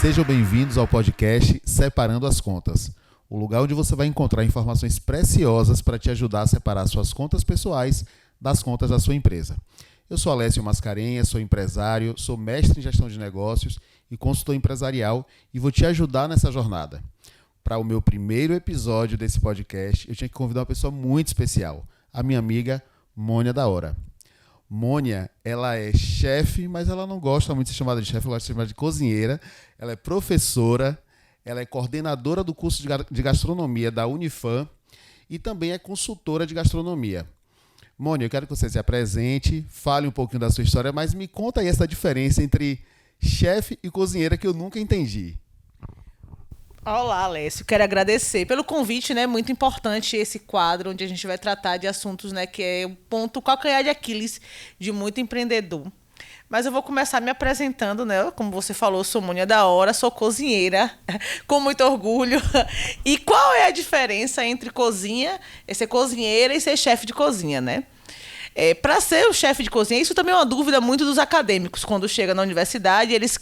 Sejam bem-vindos ao podcast Separando as Contas, o lugar onde você vai encontrar informações preciosas para te ajudar a separar suas contas pessoais das contas da sua empresa. Eu sou Alessio Mascarenhas, sou empresário, sou mestre em gestão de negócios e consultor empresarial e vou te ajudar nessa jornada. Para o meu primeiro episódio desse podcast, eu tinha que convidar uma pessoa muito especial, a minha amiga Mônia da Hora. Mônia, ela é chefe, mas ela não gosta muito de ser chamada de chefe, ela gosta de ser chamada de cozinheira. Ela é professora, ela é coordenadora do curso de gastronomia da Unifam e também é consultora de gastronomia. Mônia, eu quero que você se apresente, fale um pouquinho da sua história, mas me conta aí essa diferença entre chefe e cozinheira que eu nunca entendi. Olá, Alessio. Quero agradecer pelo convite, né? Muito importante esse quadro onde a gente vai tratar de assuntos, né, que é o ponto calcanhar de Aquiles de muito empreendedor. Mas eu vou começar me apresentando, né? Como você falou, sou Mônia da Hora, sou cozinheira, com muito orgulho. E qual é a diferença entre ser cozinheira e ser chefe de cozinha, né? Para ser o chefe de cozinha, isso também é uma dúvida muito dos acadêmicos. Quando chega na universidade, eles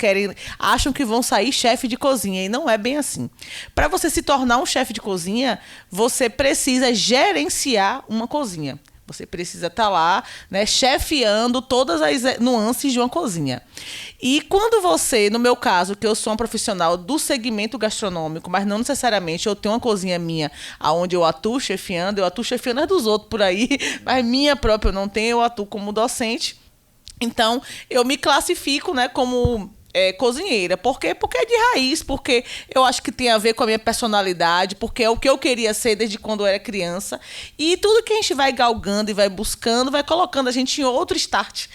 acham que vão sair chefe de cozinha, e não é bem assim. Para você se tornar um chefe de cozinha, você precisa gerenciar uma cozinha. Você precisa estar lá, né, chefiando todas as nuances de uma cozinha. E quando você, no meu caso, que eu sou um profissional do segmento gastronômico, mas não necessariamente eu tenho uma cozinha minha, onde eu atuo chefiando as dos outros por aí, mas minha própria eu não tenho, eu atuo como docente. Então, eu me classifico, né, como cozinheira. Por quê? Porque é de raiz, porque eu acho que tem a ver com a minha personalidade, porque é o que eu queria ser desde quando eu era criança. E tudo que a gente vai galgando e vai buscando, vai colocando a gente em outro start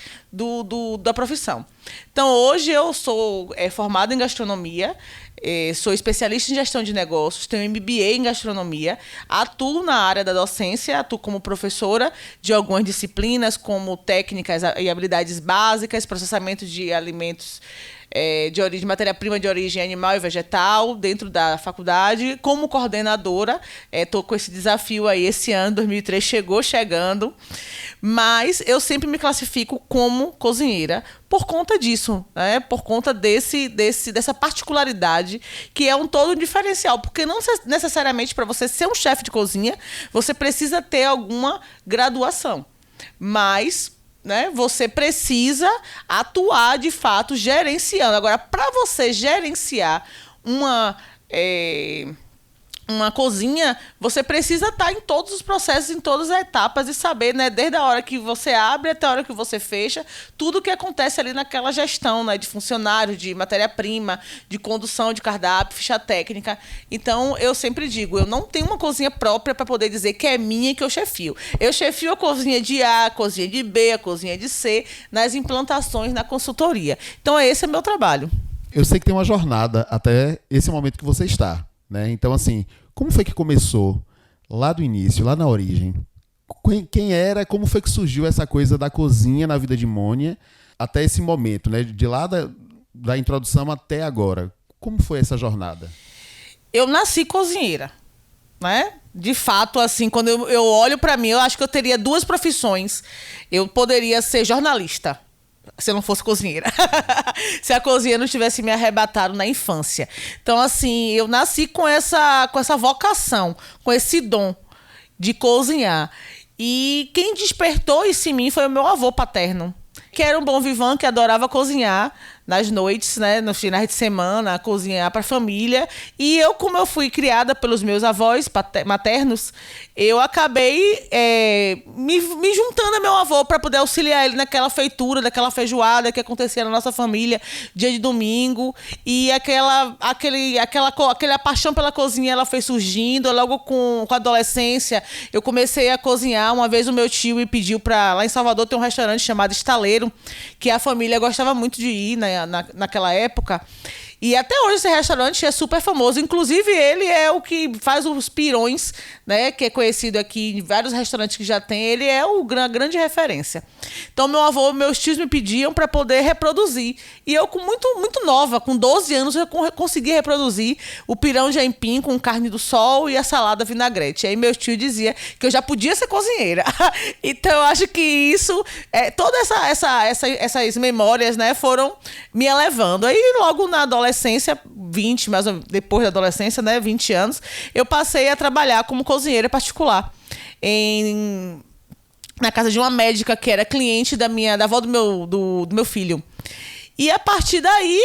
da profissão. Então, hoje eu sou formada em gastronomia, sou especialista em gestão de negócios, tenho MBA em gastronomia, atuo na área da docência, atuo como professora de algumas disciplinas, como técnicas e habilidades básicas, processamento de alimentos de matéria-prima de origem animal e vegetal dentro da faculdade, como coordenadora. Estou com esse desafio aí esse ano, 2003 chegando, mas eu sempre me classifico como cozinheira por conta disso, né? Por conta dessa particularidade que é um todo diferencial, porque não necessariamente para você ser um chefe de cozinha você precisa ter alguma graduação, mas, né, você precisa atuar de fato gerenciando. Agora, para você gerenciar uma cozinha, você precisa estar em todos os processos, em todas as etapas e saber, né, desde a hora que você abre até a hora que você fecha, tudo o que acontece ali naquela gestão, né, de funcionário, de matéria-prima, de condução de cardápio, ficha técnica. Então, eu sempre digo, eu não tenho uma cozinha própria para poder dizer que é minha e que eu chefio. Eu chefio a cozinha de A, a cozinha de B, a cozinha de C, nas implantações, na consultoria. Então, esse é meu trabalho. Eu sei que tem uma jornada até esse momento que você está, né? Então, assim, como foi que começou lá do início, lá na origem? Quem era, como foi que surgiu essa coisa da cozinha na vida de Mônia até esse momento, né? De lá da introdução até agora. Como foi essa jornada? Eu nasci cozinheira, né? De fato, assim, quando eu olho para mim, eu acho que eu teria duas profissões. Eu poderia ser jornalista, se eu não fosse cozinheira. Se a cozinha não tivesse me arrebatado na infância. Então, assim, eu nasci com essa vocação, com esse dom de cozinhar. E quem despertou isso em mim foi o meu avô paterno, que era um bom vivant, que adorava cozinhar nas noites, né, nos finais de semana, cozinhar para a família. E eu, como eu fui criada pelos meus avós maternos, eu acabei me juntando a meu avô para poder auxiliar ele naquela feitura, daquela feijoada que acontecia na nossa família dia de domingo. E aquela paixão pela cozinha, ela foi surgindo. Logo com a adolescência, eu comecei a cozinhar. Uma vez o meu tio me pediu para... Lá em Salvador tem um restaurante chamado Estaleiro, que a família gostava muito de ir, né, naquela época. E até hoje esse restaurante é super famoso. Inclusive, ele é o que faz os pirões, né? Que é conhecido aqui em vários restaurantes que já tem. Ele é a grande referência. Então, meus tios me pediam para poder reproduzir. E eu, muito nova, com 12 anos, eu consegui reproduzir o pirão de aipim com carne do sol e a salada vinagrete. Aí meus tios diziam que eu já podia ser cozinheira. Então, eu acho que isso, todas essas memórias, né, foram me elevando. Aí, logo na adolescência, adolescência, 20, mais ou menos, depois da adolescência, né, 20 anos, eu passei a trabalhar como cozinheira particular na casa de uma médica que era cliente da avó do meu filho. E a partir daí,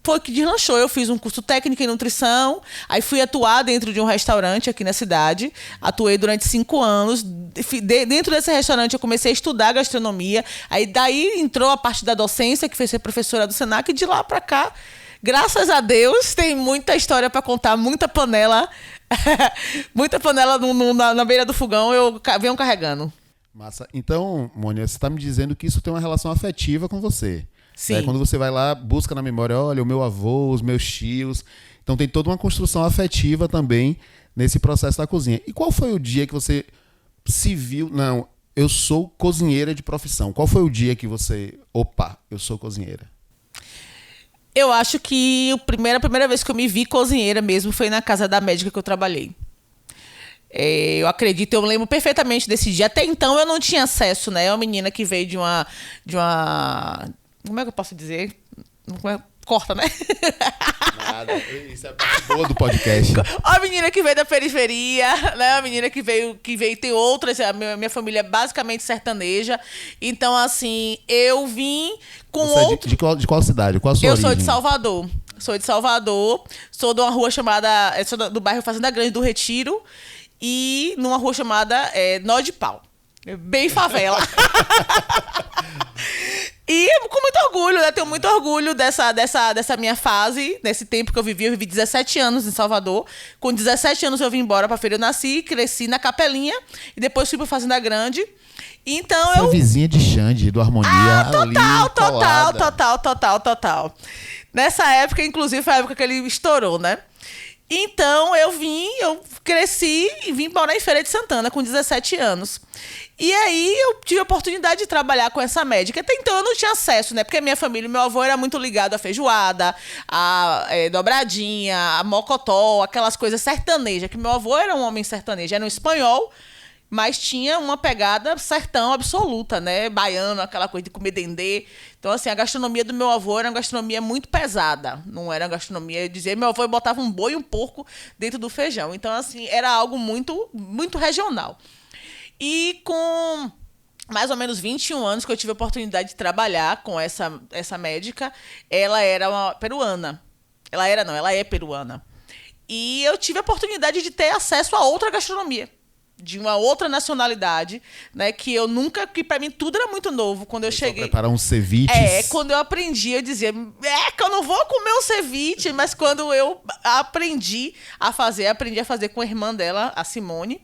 foi que deslanchou. Eu fiz um curso técnico em nutrição, aí fui atuar dentro de um restaurante aqui na cidade. Atuei durante 5 anos. Dentro desse restaurante eu comecei a estudar gastronomia. Aí daí entrou a parte da docência, que foi ser professora do Senac, e de lá para cá, graças a Deus, tem muita história para contar, muita panela. Muita panela na beira do fogão, eu venho carregando. Massa. Então, Mônica, você está me dizendo que isso tem uma relação afetiva com você. Sim. Né? Quando você vai lá, busca na memória, olha, o meu avô, os meus tios. Então tem toda uma construção afetiva também nesse processo da cozinha. E qual foi o dia que você se viu? Não, eu sou cozinheira de profissão. Qual foi o dia que você... Opa, eu sou cozinheira. Eu acho que a primeira vez que eu me vi cozinheira mesmo foi na casa da médica que eu trabalhei. Eu lembro perfeitamente desse dia. Até então eu não tinha acesso, né? É uma menina que veio de uma... Como é que eu posso dizer? Corta, né? Nada, isso é a parte boa do podcast. A menina que veio da periferia, né? A menina que veio tem outras. A minha família é basicamente sertaneja. Então, assim, eu vim com Você é de qual cidade? Qual a sua origem? Eu sou de Salvador. Sou de uma rua chamada... Sou do bairro Fazenda Grande do Retiro. E numa rua chamada Nó de Pau. Bem favela. E com muito orgulho, né? Tenho muito orgulho dessa minha fase, nesse tempo que eu vivi. Eu vivi 17 anos em Salvador. Com 17 anos eu vim embora pra Feira. Eu nasci, cresci na Capelinha e depois fui pra Fazenda Grande. Então Você é vizinha de Xande, do Harmonia. Total. Nessa época, inclusive, foi a época que ele estourou, né? Então, eu cresci e vim morar em Feira de Santana com 17 anos. E aí, eu tive a oportunidade de trabalhar com essa médica. Até então, eu não tinha acesso, né? Porque a minha família, meu avô era muito ligado à feijoada, à dobradinha, a mocotó, aquelas coisas sertanejas. Que meu avô era um homem sertanejo, era um espanhol, mas tinha uma pegada sertão absoluta, né? Baiano, aquela coisa de comer dendê. Então, assim, a gastronomia do meu avô era uma gastronomia muito pesada. Não era uma gastronomia... Meu avô botava um boi e um porco dentro do feijão. Então, assim, era algo muito, muito regional. E com mais ou menos 21 anos que eu tive a oportunidade de trabalhar com essa médica, ela era uma peruana. Ela é peruana. E eu tive a oportunidade de ter acesso a outra gastronomia, de uma outra nacionalidade, né? Que para mim tudo era muito novo. Quando eu cheguei... Preparar um ceviche. Quando eu aprendi, eu dizia, que eu não vou comer um ceviche, mas quando eu aprendi a fazer com a irmã dela, a Simone.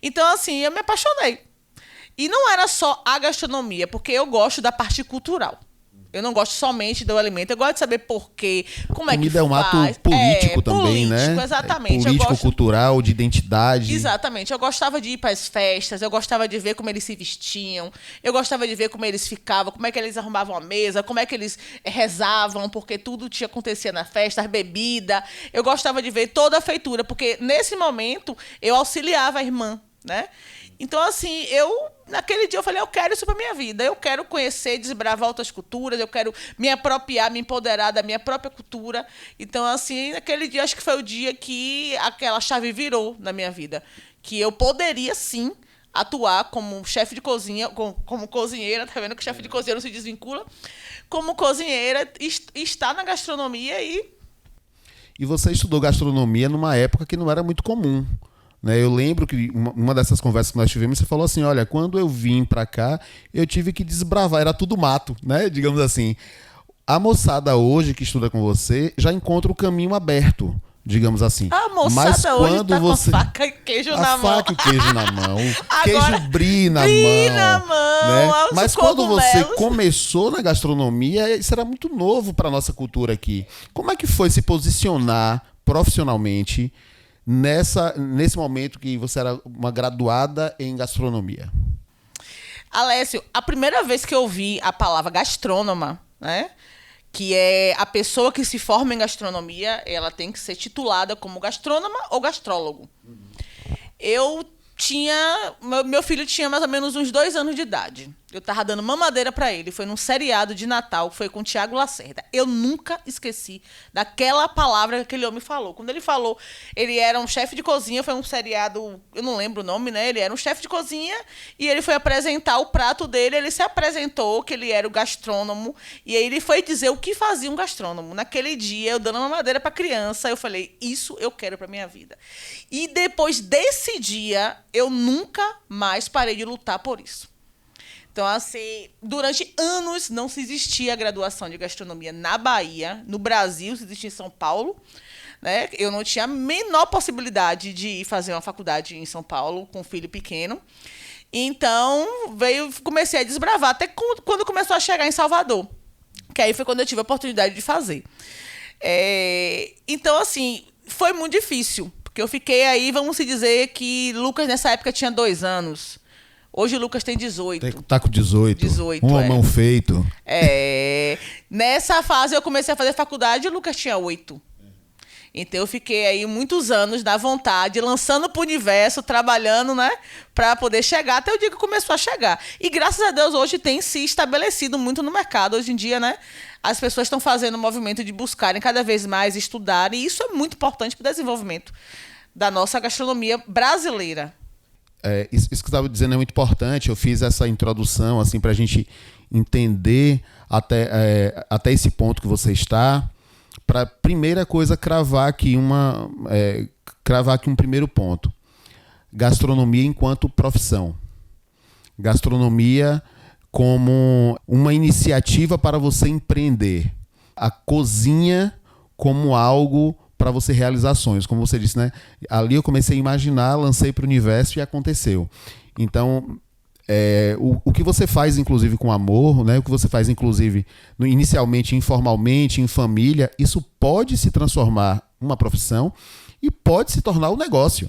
Então, assim, eu me apaixonei. E não era só a gastronomia, porque eu gosto da parte cultural. Eu não gosto somente do alimento, eu gosto de saber por quê, como comida é que faz. É um ato político também, né? Político, exatamente. Político, cultural, de identidade. Exatamente. Eu gostava de ir para as festas, eu gostava de ver como eles se vestiam, eu gostava de ver como eles ficavam, como é que eles arrumavam a mesa, como é que eles rezavam, porque tudo acontecia na festa, as bebidas. Eu gostava de ver toda a feitura, porque nesse momento eu auxiliava a irmã, né? Então, assim, naquele dia eu falei, eu quero isso pra minha vida. Eu quero conhecer, desbravar outras culturas, eu quero me apropriar, me empoderar da minha própria cultura. Então, assim, naquele dia, acho que foi o dia que aquela chave virou na minha vida. Que eu poderia, sim, atuar como chefe de cozinha, como cozinheira, tá vendo que chefe de cozinha não se desvincula? Como cozinheira, estar na gastronomia e... E você estudou gastronomia numa época que não era muito comum. Né? Eu lembro que uma dessas conversas que nós tivemos, você falou assim, olha, quando eu vim pra cá, eu tive que desbravar, era tudo mato, né? Digamos assim. A moçada hoje que estuda com você já encontra o caminho aberto, digamos assim. A moçada hoje tá com faca e queijo na mão. Faca e queijo na mão, queijo brie na mão. Né? Mas quando você começou na gastronomia, isso era muito novo pra nossa cultura aqui. Como é que foi se posicionar profissionalmente nesse momento que você era uma graduada em gastronomia? Alessio, a primeira vez que eu ouvi a palavra gastrônoma, né, que é a pessoa que se forma em gastronomia, ela tem que ser titulada como gastrônoma ou gastrólogo. Meu filho tinha mais ou menos uns 2 anos de idade. Eu tava dando mamadeira para ele. Foi num seriado de Natal, foi com o Tiago Lacerda. Eu nunca esqueci daquela palavra que aquele homem falou. Quando ele falou, ele era um chefe de cozinha, foi um seriado, eu não lembro o nome, né? Ele era um chefe de cozinha e ele foi apresentar o prato dele. Ele se apresentou que ele era o gastrônomo e aí ele foi dizer o que fazia um gastrônomo. Naquele dia, eu dando mamadeira para criança, eu falei, isso eu quero para minha vida. E depois desse dia, eu nunca mais parei de lutar por isso. Então, assim, durante anos não se existia a graduação de gastronomia na Bahia. No Brasil, se existia em São Paulo. Né? Eu não tinha a menor possibilidade de ir fazer uma faculdade em São Paulo com um filho pequeno. Então, comecei a desbravar, até quando começou a chegar em Salvador. Que aí foi quando eu tive a oportunidade de fazer. Então, assim, foi muito difícil. Porque eu fiquei aí, vamos se dizer que Lucas, nessa época, tinha 2 anos. Hoje o Lucas tem 18. Tá com 18. Um homão feito. Nessa fase eu comecei a fazer faculdade e o Lucas tinha 8. Então eu fiquei aí muitos anos na vontade, lançando pro universo, trabalhando, né? Pra poder chegar até o dia que começou a chegar. E graças a Deus hoje tem se estabelecido muito no mercado. Hoje em dia, né? As pessoas estão fazendo o movimento de buscarem cada vez mais estudar. E isso é muito importante para o desenvolvimento da nossa gastronomia brasileira. Isso que você estava dizendo é muito importante. Eu fiz essa introdução assim, para a gente entender até esse ponto que você está. Para primeira coisa, cravar aqui um primeiro ponto. Gastronomia enquanto profissão. Gastronomia como uma iniciativa para você empreender. A cozinha como algo para você realizar sonhos, como você disse, né? Ali eu comecei a imaginar, lancei para o universo e aconteceu. Então, o que você faz, inclusive, com amor, né? O que você faz, inclusive, inicialmente, informalmente, em família, isso pode se transformar numa profissão e pode se tornar um negócio.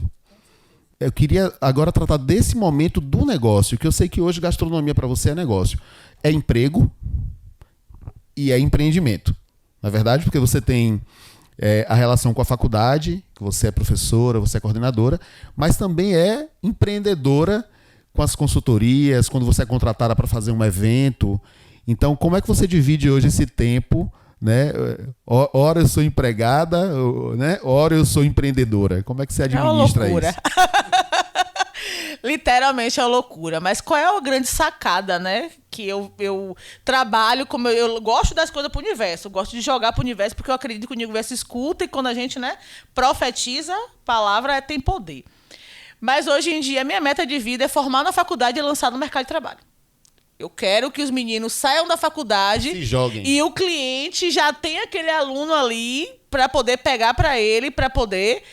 Eu queria agora tratar desse momento do negócio, que eu sei que hoje gastronomia para você é negócio. É emprego e é empreendimento. Na verdade, porque você tem a relação com a faculdade, que você é professora, você é coordenadora, mas também é empreendedora com as consultorias, quando você é contratada para fazer um evento. Então, como é que você divide hoje esse tempo, né? Ora eu sou empregada, né? Ora eu sou empreendedora. Como é que você administra isso? Literalmente é uma loucura. Mas qual é a grande sacada, né? Que eu trabalho, como eu gosto das coisas para o universo. Eu gosto de jogar para o universo, porque eu acredito que o universo escuta e quando a gente, né, profetiza, palavra tem poder. Mas hoje em dia, a minha meta de vida é formar na faculdade e lançar no mercado de trabalho. Eu quero que os meninos saiam da faculdade e o cliente já tenha aquele aluno ali para poder pegar para ele, para poder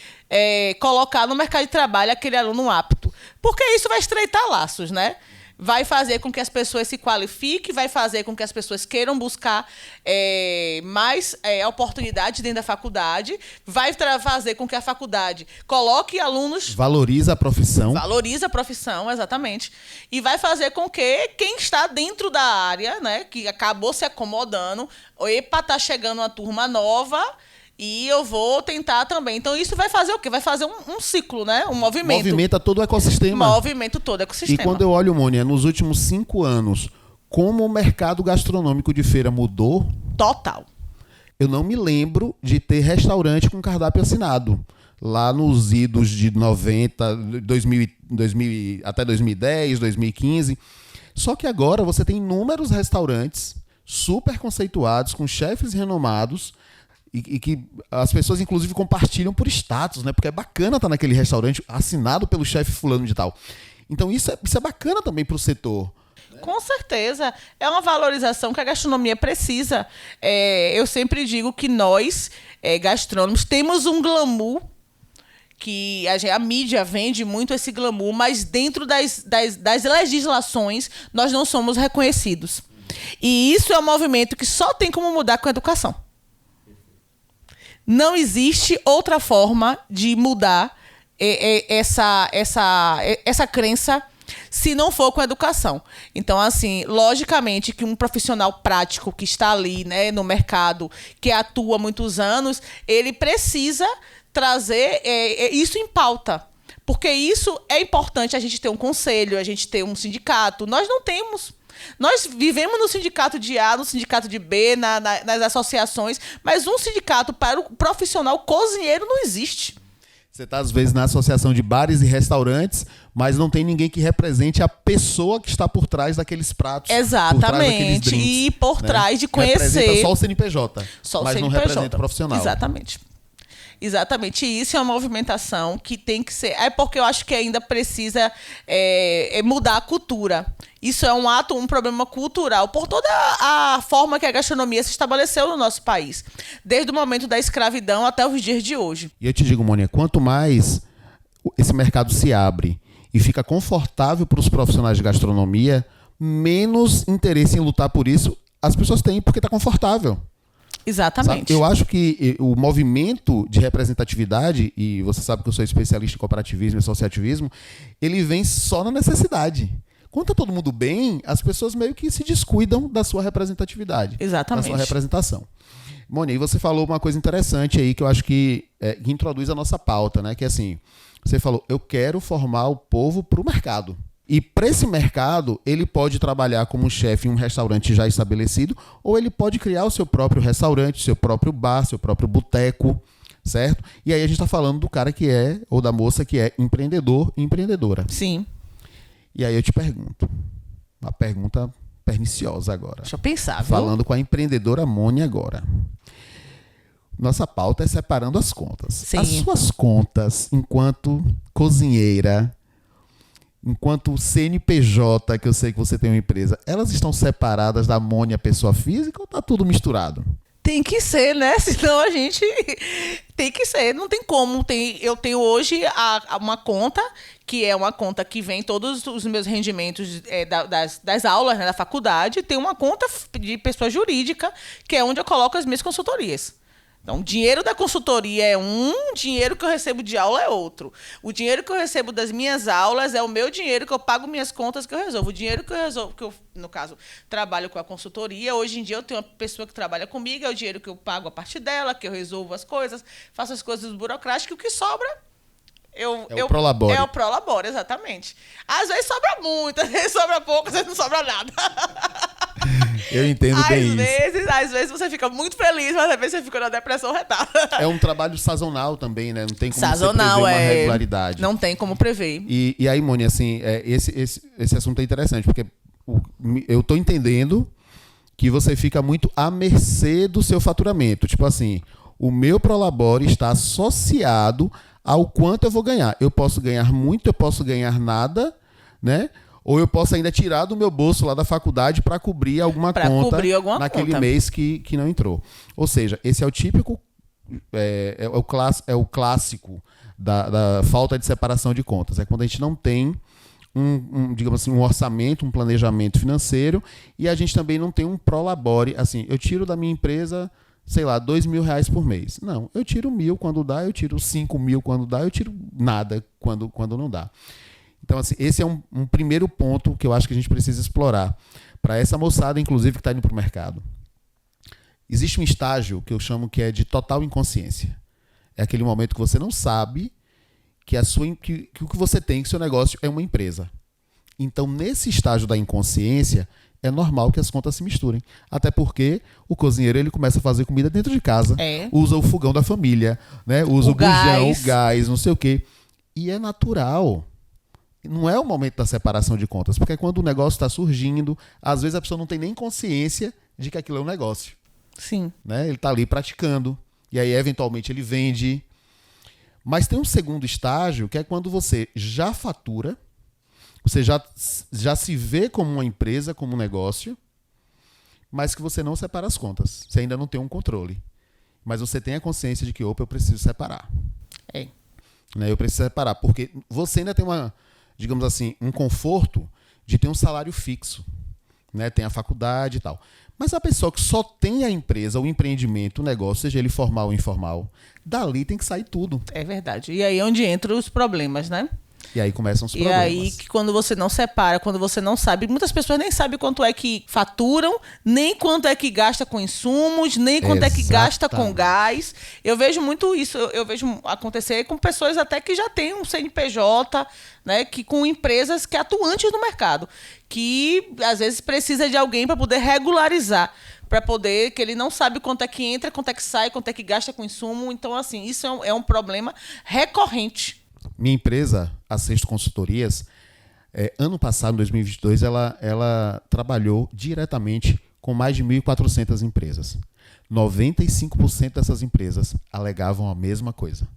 colocar no mercado de trabalho aquele aluno apto. Porque isso vai estreitar laços, né? Vai fazer com que as pessoas se qualifiquem, vai fazer com que as pessoas queiram buscar mais oportunidades dentro da faculdade, vai fazer com que a faculdade coloque alunos... Valoriza a profissão. Valoriza a profissão, exatamente. E vai fazer com que quem está dentro da área, né, que acabou se acomodando, tá chegando uma turma nova... E eu vou tentar também. Então, isso vai fazer o quê? Vai fazer um ciclo, né? Um movimento. Movimenta todo o ecossistema. Movimento todo o ecossistema. E quando eu olho, Mônia, nos últimos 5 anos, como o mercado gastronômico de feira mudou... Total. Eu não me lembro de ter restaurante com cardápio assinado. Lá nos idos de 90, 2000, até 2010, 2015. Só que agora você tem inúmeros restaurantes super conceituados, com chefes renomados... E que as pessoas, inclusive, compartilham por status, né? Porque é bacana estar naquele restaurante assinado pelo chefe fulano de tal. Então, isso é bacana também para o setor. Com certeza. É uma valorização que a gastronomia precisa. Eu sempre digo que nós, gastrônomos, temos um glamour que a mídia vende muito esse glamour, mas dentro das legislações nós não somos reconhecidos. E isso é um movimento que só tem como mudar com a educação. Não existe outra forma de mudar essa crença se não for com a educação. Então, assim, logicamente que um profissional prático que está ali, né, no mercado, que atua há muitos anos, ele precisa trazer isso em pauta. Porque isso é importante, a gente ter um conselho, a gente ter um sindicato. Nós não temos. Nós vivemos no sindicato de A, no sindicato de B, nas associações, mas um sindicato para o profissional cozinheiro não existe. Você está, às vezes, na associação de bares e restaurantes, mas não tem ninguém que represente a pessoa que está por trás daqueles pratos. Exatamente. Por trás daqueles drinks, e por trás de conhecer. Representa só o CNPJ, só o mas CNPJ. não representa o profissional. Exatamente. Exatamente. E isso é uma movimentação que tem que ser... É porque eu acho que ainda precisa mudar a cultura. Isso é um problema cultural, por toda a forma que a gastronomia se estabeleceu no nosso país. Desde o momento da escravidão até os dias de hoje. E eu te digo, Mônica, quanto mais esse mercado se abre e fica confortável para os profissionais de gastronomia, menos interesse em lutar por isso as pessoas têm, porque está confortável. Exatamente. Sabe? Eu acho que o movimento de representatividade, e você sabe que eu sou especialista em cooperativismo e associativismo, ele vem só na necessidade. Quando está todo mundo bem, as pessoas meio que se descuidam da sua representatividade. Exatamente. Da sua representação. Mônica, você falou uma coisa interessante aí que eu acho que introduz a nossa pauta, né? Que é assim, você falou, eu quero formar o povo para o mercado. E para esse mercado, ele pode trabalhar como chefe em um restaurante já estabelecido, ou ele pode criar o seu próprio restaurante, seu próprio bar, seu próprio boteco, certo? E aí a gente está falando do cara que é, ou da moça que é empreendedor e empreendedora. Sim. E aí eu te pergunto, uma pergunta perniciosa agora. Deixa eu pensar, viu? Falando com a empreendedora Mônica agora. Nossa pauta é separando as contas. Sim. As suas contas, enquanto cozinheira, enquanto CNPJ, que eu sei que você tem uma empresa, elas estão separadas da Mônica pessoa física ou tá tudo misturado? Tem que ser, né? Senão a gente... Tem que ser, não tem como. Eu tenho hoje uma conta, que é uma conta que vem todos os meus rendimentos das aulas, né, da faculdade. Tem uma conta de pessoa jurídica, que é onde eu coloco as minhas consultorias. Então, o dinheiro da consultoria é um, dinheiro que eu recebo de aula é outro. O dinheiro que eu recebo das minhas aulas é o meu dinheiro que eu pago minhas contas que eu resolvo. O dinheiro que eu resolvo, que eu, no caso, trabalho com a consultoria, hoje em dia eu tenho uma pessoa que trabalha comigo, é o dinheiro que eu pago a parte dela, que eu resolvo as coisas, faço as coisas burocráticas, e o que sobra... o Prolabore. É o Prolabore, exatamente. Às vezes sobra muito, às vezes sobra pouco, às vezes não sobra nada. Eu entendo bem isso. Às vezes você fica muito feliz, mas às vezes você fica na depressão retada. É um trabalho sazonal também, né? Não tem como sazonal, você prever uma regularidade. Não tem como prever. E aí, Mônica, assim, esse assunto é interessante, porque eu tô entendendo que você fica muito à mercê do seu faturamento. Tipo assim, o meu Prolabore está associado ao quanto eu vou ganhar. Eu posso ganhar muito, eu posso ganhar nada, né? Ou eu posso ainda tirar do meu bolso lá da faculdade para cobrir alguma conta naquele mês que não entrou. Ou seja, esse é o típico, é o clássico da falta de separação de contas. É quando a gente não tem digamos assim, um orçamento, um planejamento financeiro, e a gente também não tem um Prolabore. Assim, eu tiro da minha empresa, sei lá, R$2.000 por mês. Não, eu tiro 1.000 quando dá, eu tiro 5.000 quando dá, eu tiro nada quando não dá. Então, assim, esse é um primeiro ponto que eu acho que a gente precisa explorar para essa moçada, inclusive, que está indo para o mercado. Existe um estágio que eu chamo que é de total inconsciência. É aquele momento que você não sabe que o que você tem, que seu negócio é uma empresa. Então, nesse estágio da inconsciência, é normal que as contas se misturem. Até porque o cozinheiro ele começa a fazer comida dentro de casa, usa o fogão da família, né? Usa o bujão, o gás, não sei o quê. E é natural. Não é o momento da separação de contas, porque é quando o negócio está surgindo, às vezes a pessoa não tem nem consciência de que aquilo é um negócio. Sim. Né? Ele está ali praticando, e aí eventualmente ele vende. Mas tem um segundo estágio, que é quando você já fatura, você já se vê como uma empresa, como um negócio, mas que você não separa as contas. Você ainda não tem um controle. Mas você tem a consciência de que, opa, eu preciso separar. Né? Eu preciso separar, porque você ainda tem digamos assim, um conforto de ter um salário fixo, né? Tem a faculdade e tal. Mas a pessoa que só tem a empresa, o empreendimento, o negócio, seja ele formal ou informal, dali tem que sair tudo. É verdade. E aí é onde entram os problemas, né? E aí começam os problemas. E aí, que quando você não separa, quando você não sabe, muitas pessoas nem sabem quanto é que faturam, nem quanto é que gasta com insumos, nem quanto é que gasta com gás. Eu vejo muito isso, eu vejo acontecer com pessoas até que já têm um CNPJ, né, que com empresas que atuantes no mercado, que às vezes precisa de alguém para poder regularizar, para poder, que ele não sabe quanto é que entra, quanto é que sai, quanto é que gasta com insumo. Então, assim, isso é um problema recorrente. Minha empresa, a Sexto Consultorias, ano passado, em 2022, ela trabalhou diretamente com mais de 1.400 empresas. 95% dessas empresas alegavam a mesma coisa.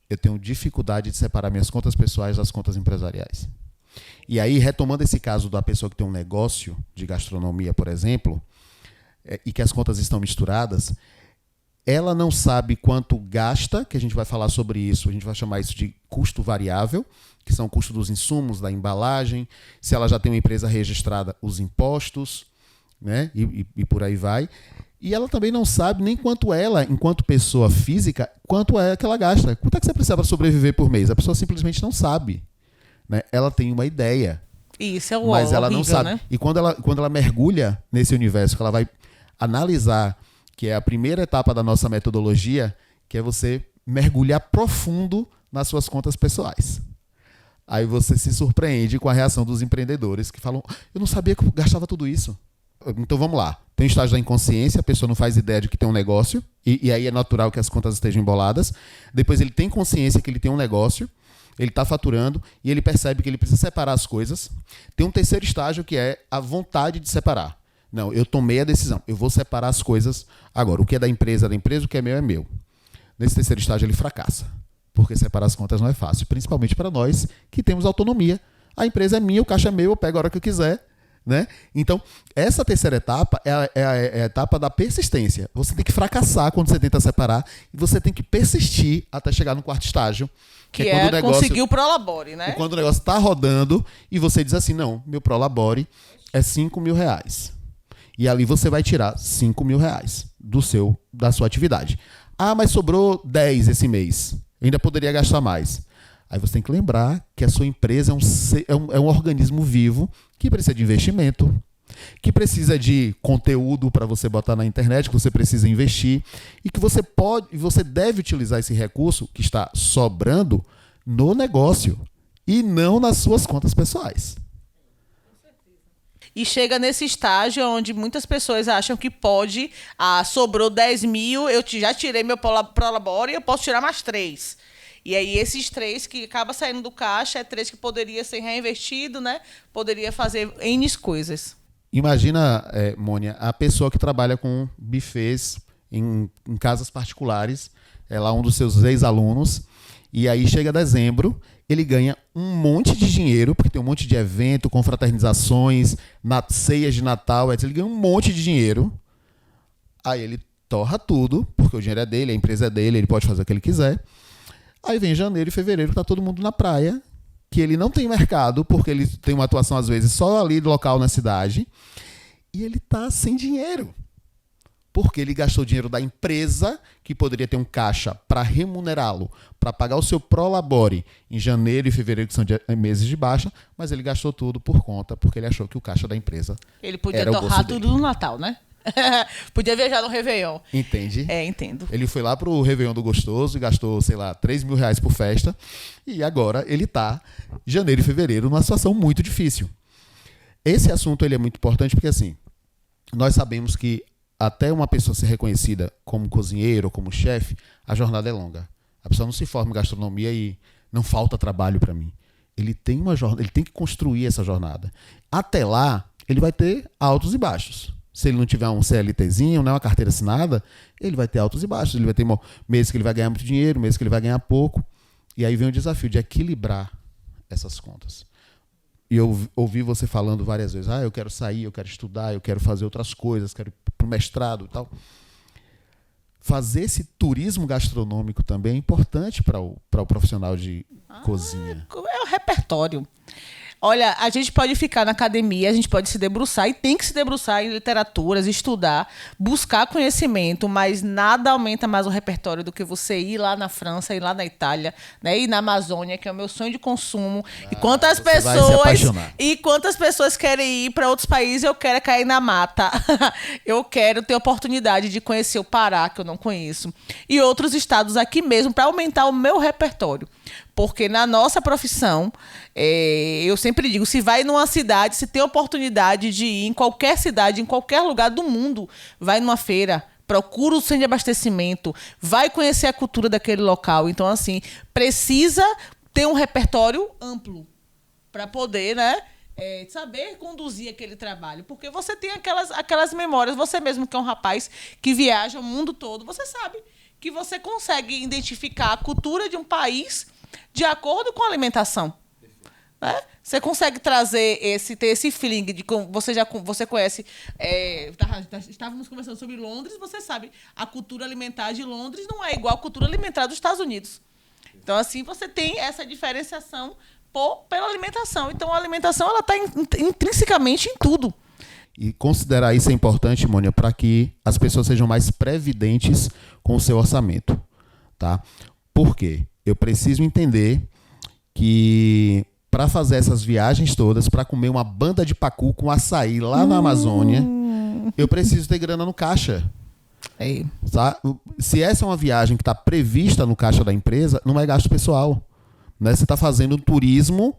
Eu tenho dificuldade de separar minhas contas pessoais das contas empresariais. E aí, retomando esse caso da pessoa que tem um negócio de gastronomia, por exemplo, e que as contas estão misturadas, ela não sabe quanto gasta, que a gente vai falar sobre isso, a gente vai chamar isso de custo variável, que são o custo dos insumos, da embalagem, se ela já tem uma empresa registrada, os impostos, né? E por aí vai. E ela também não sabe nem quanto ela, enquanto pessoa física, quanto é que ela gasta. Quanto é que você precisa para sobreviver por mês? A pessoa simplesmente não sabe. Né? Ela tem uma ideia. Isso é o mas ela horrível, não sabe. Né? E quando ela mergulha nesse universo, que ela vai analisar, que é a primeira etapa da nossa metodologia, que é você mergulhar profundo nas suas contas pessoais. Aí você se surpreende com a reação dos empreendedores que falam, eu não sabia que eu gastava tudo isso. Então vamos lá. Tem o estágio da inconsciência, a pessoa não faz ideia de que tem um negócio, e aí é natural que as contas estejam emboladas. Depois ele tem consciência que ele tem um negócio, ele está faturando, e ele percebe que ele precisa separar as coisas. Tem um terceiro estágio que é a vontade de separar. Não, eu tomei a decisão, eu vou separar as coisas agora. O que é da empresa, o que é meu. Nesse terceiro estágio ele fracassa, porque separar as contas não é fácil, principalmente para nós que temos autonomia. A empresa é minha, o caixa é meu, eu pego a hora que eu quiser. Né? Então, essa terceira etapa é a etapa da persistência. Você tem que fracassar quando você tenta separar e você tem que persistir até chegar no quarto estágio. Que é quando o negócio, conseguir o Prolabore, né? Quando o negócio está rodando e você diz assim, não, meu Prolabore é R$5.000. E ali você vai tirar R$5.000 da sua atividade. Ah, mas sobrou 10 esse mês. Eu ainda poderia gastar mais. Aí você tem que lembrar que a sua empresa é um organismo vivo que precisa de investimento, que precisa de conteúdo para você botar na internet, que você precisa investir e que você deve utilizar esse recurso que está sobrando no negócio e não nas suas contas pessoais. E chega nesse estágio onde muitas pessoas acham que pode, sobrou 10 mil, eu já tirei meu Prolabore e eu posso tirar mais 3. E aí esses 3 que acaba saindo do caixa, 3 que poderia ser reinvestido, né? Poderia fazer N coisas. Imagina, Mônia, a pessoa que trabalha com buffets em casas particulares, é lá um dos seus ex-alunos, e aí chega dezembro, ele ganha um monte de dinheiro, porque tem um monte de evento, confraternizações, ceias de Natal, etc. Ele ganha um monte de dinheiro, aí ele torra tudo, porque o dinheiro é dele, a empresa é dele, ele pode fazer o que ele quiser. Aí vem janeiro e fevereiro, tá todo mundo na praia, que ele não tem mercado, porque ele tem uma atuação, às vezes, só ali do local na cidade, e ele tá sem dinheiro. Porque ele gastou dinheiro da empresa, que poderia ter um caixa para remunerá-lo, para pagar o seu Prolabore em janeiro e fevereiro, que são meses de baixa, mas ele gastou tudo por conta, porque ele achou que o caixa da empresa ele podia torrar tudo no Natal, né? Podia viajar no Réveillon. Entende? Entendo. Ele foi lá pro Réveillon do Gostoso e gastou, sei lá, R$3.000 por festa. E agora ele tá, janeiro e fevereiro, numa situação muito difícil. Esse assunto ele é muito importante porque, assim, nós sabemos que até uma pessoa ser reconhecida como cozinheiro ou como chefe, a jornada é longa. A pessoa não se forma em gastronomia e não falta trabalho para mim. Ele tem uma jornada, ele tem que construir essa jornada. Até lá, ele vai ter altos e baixos. Se ele não tiver um CLTzinho, né, uma carteira assinada, ele vai ter altos e baixos. Ele vai ter meses que ele vai ganhar muito dinheiro, meses que ele vai ganhar pouco. E aí vem o desafio de equilibrar essas contas. E eu ouvi você falando várias vezes, eu quero sair, eu quero estudar, eu quero fazer outras coisas, quero ir para o mestrado e tal. Fazer esse turismo gastronômico também é importante para o profissional de cozinha. É o repertório. Olha, a gente pode ficar na academia, a gente pode se debruçar e tem que se debruçar em literaturas, estudar, buscar conhecimento, mas nada aumenta mais o repertório do que você ir lá na França, ir lá na Itália, né? Ir na Amazônia, que é o meu sonho de consumo. E quantas pessoas querem ir para outros países, eu quero cair na mata. Eu quero ter oportunidade de conhecer o Pará, que eu não conheço, e outros estados aqui mesmo, para aumentar o meu repertório. Porque na nossa profissão, eu sempre digo, se vai numa cidade, se tem oportunidade de ir em qualquer cidade, em qualquer lugar do mundo, vai numa feira, procura o centro de abastecimento, vai conhecer a cultura daquele local. Então, assim, precisa ter um repertório amplo para poder, né, saber conduzir aquele trabalho. Porque você tem aquelas memórias, você mesmo que é um rapaz que viaja o mundo todo, você sabe que você consegue identificar a cultura de um país de acordo com a alimentação. Né? Você consegue ter esse feeling de como você conhece. Estávamos conversando sobre Londres, você sabe, a cultura alimentar de Londres não é igual à cultura alimentar dos Estados Unidos. Então, assim, você tem essa diferenciação pela alimentação. Então, a alimentação ela está intrinsecamente em tudo. E considerar isso é importante, Mônia, para que as pessoas sejam mais previdentes com o seu orçamento. Tá? Por quê? Eu preciso entender que para fazer essas viagens todas, para comer uma banda de pacu com açaí lá na Amazônia, eu preciso ter grana no caixa. Tá? Se essa é uma viagem que está prevista no caixa da empresa, não é gasto pessoal. Né? Você está fazendo turismo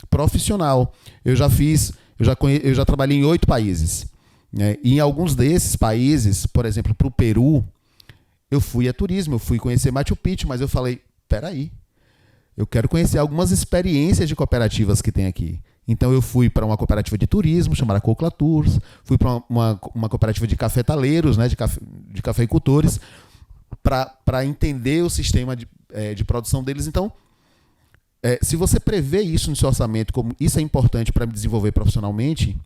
profissional. Eu já trabalhei em 8 países. Né? E em alguns desses países, por exemplo, para o Peru, eu fui a turismo, eu fui conhecer Machu Picchu, mas eu falei, peraí, eu quero conhecer algumas experiências de cooperativas que tem aqui. Então eu fui para uma cooperativa de turismo, chamada Cocla Tours, fui para uma cooperativa de cafetaleiros, né, de cafeicultores, para entender o sistema de produção deles. Então, se você prevê isso no seu orçamento, como isso é importante para me desenvolver profissionalmente,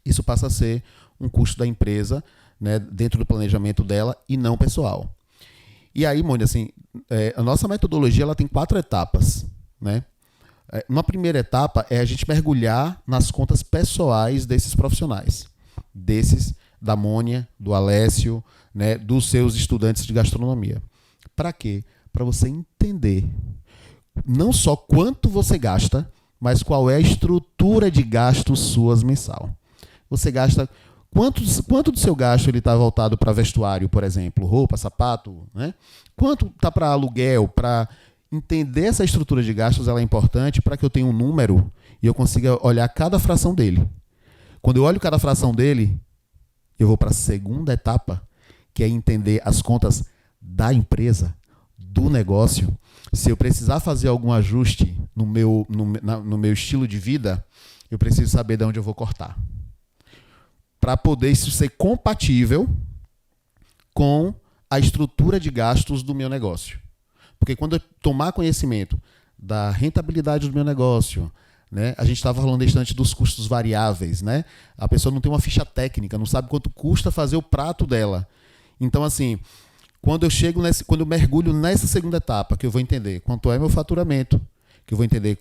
isso passa a ser um custo da empresa, né, dentro do planejamento dela e não pessoal. E aí, Mônica, assim, a nossa metodologia ela tem 4 etapas. Né? Uma primeira etapa é a gente mergulhar nas contas pessoais desses profissionais. Da Mônia, do Alessio, né, dos seus estudantes de gastronomia. Para quê? Para você entender não só quanto você gasta, mas qual é a estrutura de gastos suas mensal. Você gasta... Quanto do seu gasto está voltado para vestuário, por exemplo, roupa, sapato? Né? Quanto está para aluguel? Para entender essa estrutura de gastos, ela é importante para que eu tenha um número e eu consiga olhar cada fração dele. Quando eu olho cada fração dele, eu vou para a segunda etapa, que é entender as contas da empresa, do negócio. Se eu precisar fazer algum ajuste no meu estilo de vida, eu preciso saber de onde eu vou cortar. Para poder isso ser compatível com a estrutura de gastos do meu negócio. Porque quando eu tomar conhecimento da rentabilidade do meu negócio, né, a gente estava falando antes dos custos variáveis, né? A pessoa não tem uma ficha técnica, não sabe quanto custa fazer o prato dela. Então, assim, quando eu mergulho nessa segunda etapa, que eu vou entender quanto é meu faturamento, que eu vou entender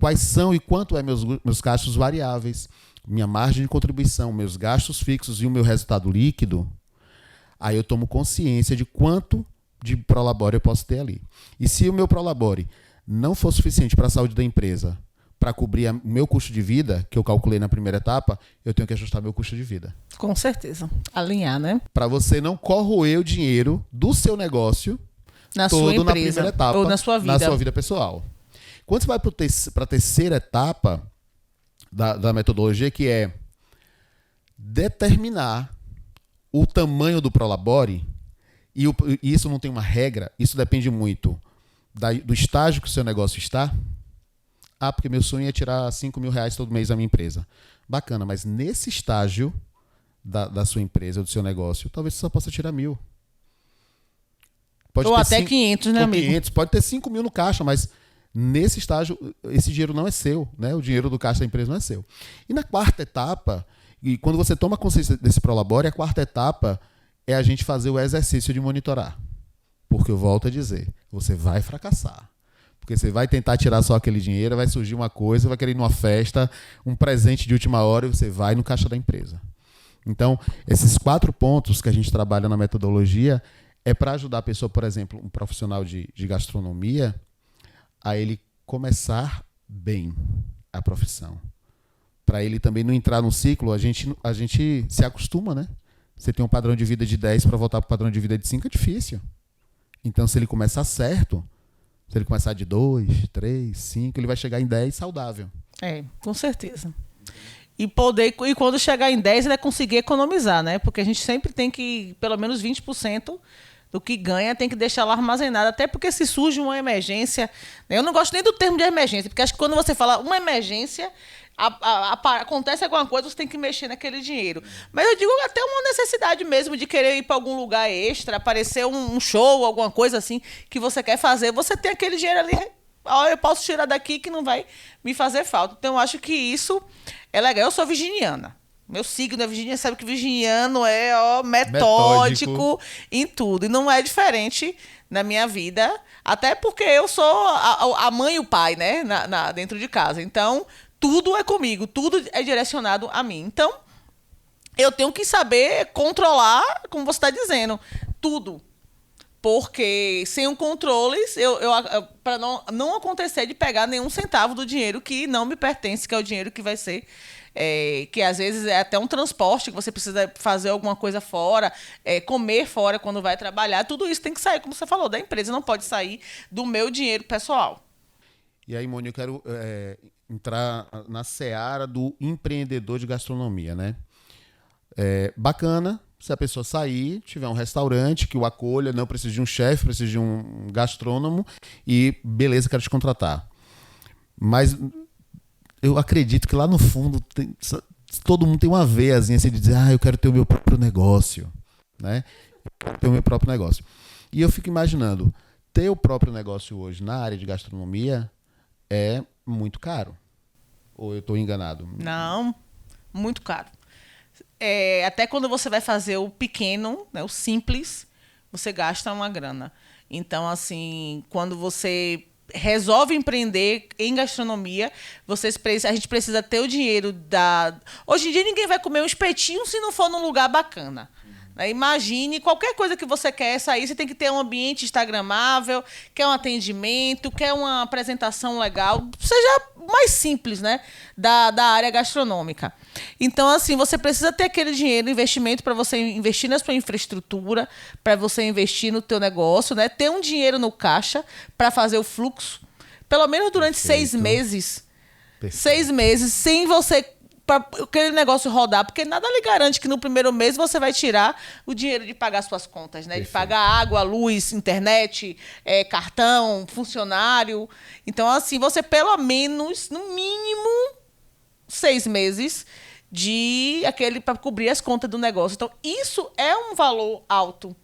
quais são e quanto é meus gastos variáveis, minha margem de contribuição, meus gastos fixos e o meu resultado líquido, aí eu tomo consciência de quanto de prolabore eu posso ter ali. E se o meu prolabore não for suficiente para a saúde da empresa, para cobrir o meu custo de vida, que eu calculei na primeira etapa, eu tenho que ajustar meu custo de vida. Com certeza. Alinhar, né? Para você não corroer o dinheiro do seu negócio na sua empresa, na primeira etapa, ou na sua vida pessoal. Quando você vai para a terceira etapa da metodologia, que é determinar o tamanho do prolabore, e isso não tem uma regra, isso depende muito do estágio que o seu negócio está. Porque meu sonho é tirar R$5.000 todo mês da minha empresa. Bacana, mas nesse estágio da sua empresa, do seu negócio, talvez você só possa tirar 1.000. Ou até 500, né, amigo? 500, pode ter 5.000 no caixa, mas nesse estágio, esse dinheiro não é seu, né? O dinheiro do caixa da empresa não é seu. E na quarta etapa, e quando você toma consciência desse prolabore, a quarta etapa é a gente fazer o exercício de monitorar. Porque eu volto a dizer, você vai fracassar. Porque você vai tentar tirar só aquele dinheiro, vai surgir uma coisa, vai querer ir numa festa, um presente de última hora e você vai no caixa da empresa. Então, esses 4 pontos que a gente trabalha na metodologia é para ajudar a pessoa, por exemplo, um profissional de gastronomia, a ele começar bem a profissão. Para ele também não entrar no ciclo, a gente se acostuma, né? Você tem um padrão de vida de 10 para voltar para o padrão de vida de 5 é difícil. Então, se ele começar certo, se ele começar de 2, 3, 5, ele vai chegar em 10 saudável. Com certeza. E quando chegar em 10, ele vai conseguir economizar, né? Porque a gente sempre tem que, pelo menos 20% do que ganha, tem que deixar lá armazenado. Até porque se surge uma emergência... Né? Eu não gosto nem do termo de emergência, porque acho que quando você fala uma emergência, acontece alguma coisa, você tem que mexer naquele dinheiro. Mas eu digo até uma necessidade mesmo de querer ir para algum lugar extra, aparecer um show, alguma coisa assim, que você quer fazer. Você tem aquele dinheiro ali, eu posso tirar daqui que não vai me fazer falta. Então, eu acho que isso é legal. Eu sou virginiana. Meu signo é virginiano, sabe que virginiano é metódico em tudo. E não é diferente na minha vida, até porque eu sou a mãe e o pai, né, dentro de casa. Então, tudo é comigo, tudo é direcionado a mim. Então, eu tenho que saber controlar, como você está dizendo, tudo. Porque sem um controle, para não acontecer de pegar nenhum centavo do dinheiro que não me pertence, que é o dinheiro que vai ser, que às vezes é até um transporte, que você precisa fazer alguma coisa fora, comer fora quando vai trabalhar. Tudo isso tem que sair, como você falou, da empresa, não pode sair do meu dinheiro pessoal. E aí, Mônica, eu quero entrar na seara do empreendedor de gastronomia, né? Bacana se a pessoa sair, tiver um restaurante que o acolha, não precisa de um chefe, precisa de um gastrônomo e beleza, quero te contratar. Mas eu acredito que lá no fundo todo mundo tem uma veiazinha assim de dizer, eu quero ter o meu próprio negócio, né? Eu quero ter o meu próprio negócio. E eu fico imaginando, ter o próprio negócio hoje na área de gastronomia é muito caro. Ou eu estou enganado? Não, muito caro. Até quando você vai fazer o pequeno, né, o simples, você gasta uma grana. Então, assim, quando você resolve empreender em gastronomia, a gente precisa ter o dinheiro da... Hoje em dia, ninguém vai comer um espetinho se não for num lugar bacana. Imagine, qualquer coisa que você quer sair, você tem que ter um ambiente instagramável, quer um atendimento, quer uma apresentação legal, seja mais simples, né, da área gastronômica. Então, assim, você precisa ter aquele dinheiro, investimento para você investir na sua infraestrutura, para você investir no teu negócio, né, ter um dinheiro no caixa para fazer o fluxo, pelo menos durante 6 meses. Perfeito. 6 meses, sem você... para aquele negócio rodar, porque nada lhe garante que no primeiro mês você vai tirar o dinheiro de pagar suas contas, né? Perfeito. De pagar água, luz, internet, cartão, funcionário. Então, assim, você pelo menos, no mínimo, 6 meses para cobrir as contas do negócio. Então, isso é um valor alto.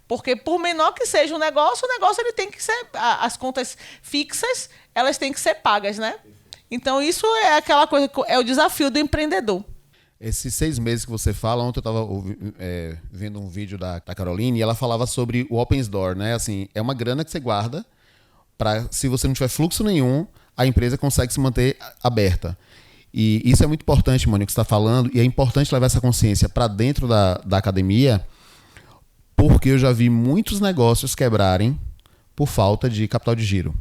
Porque, por menor que seja o negócio ele tem que ser... As contas fixas, elas têm que ser pagas, né? Então, isso é aquela coisa, é o desafio do empreendedor. Esses 6 meses que você fala, ontem eu estava vendo um vídeo da Caroline e ela falava sobre o Open Door, né? Assim, é uma grana que você guarda para, se você não tiver fluxo nenhum, a empresa consegue se manter aberta. E isso é muito importante, Mônica, que você está falando, e é importante levar essa consciência para dentro da academia, porque eu já vi muitos negócios quebrarem por falta de capital de giro.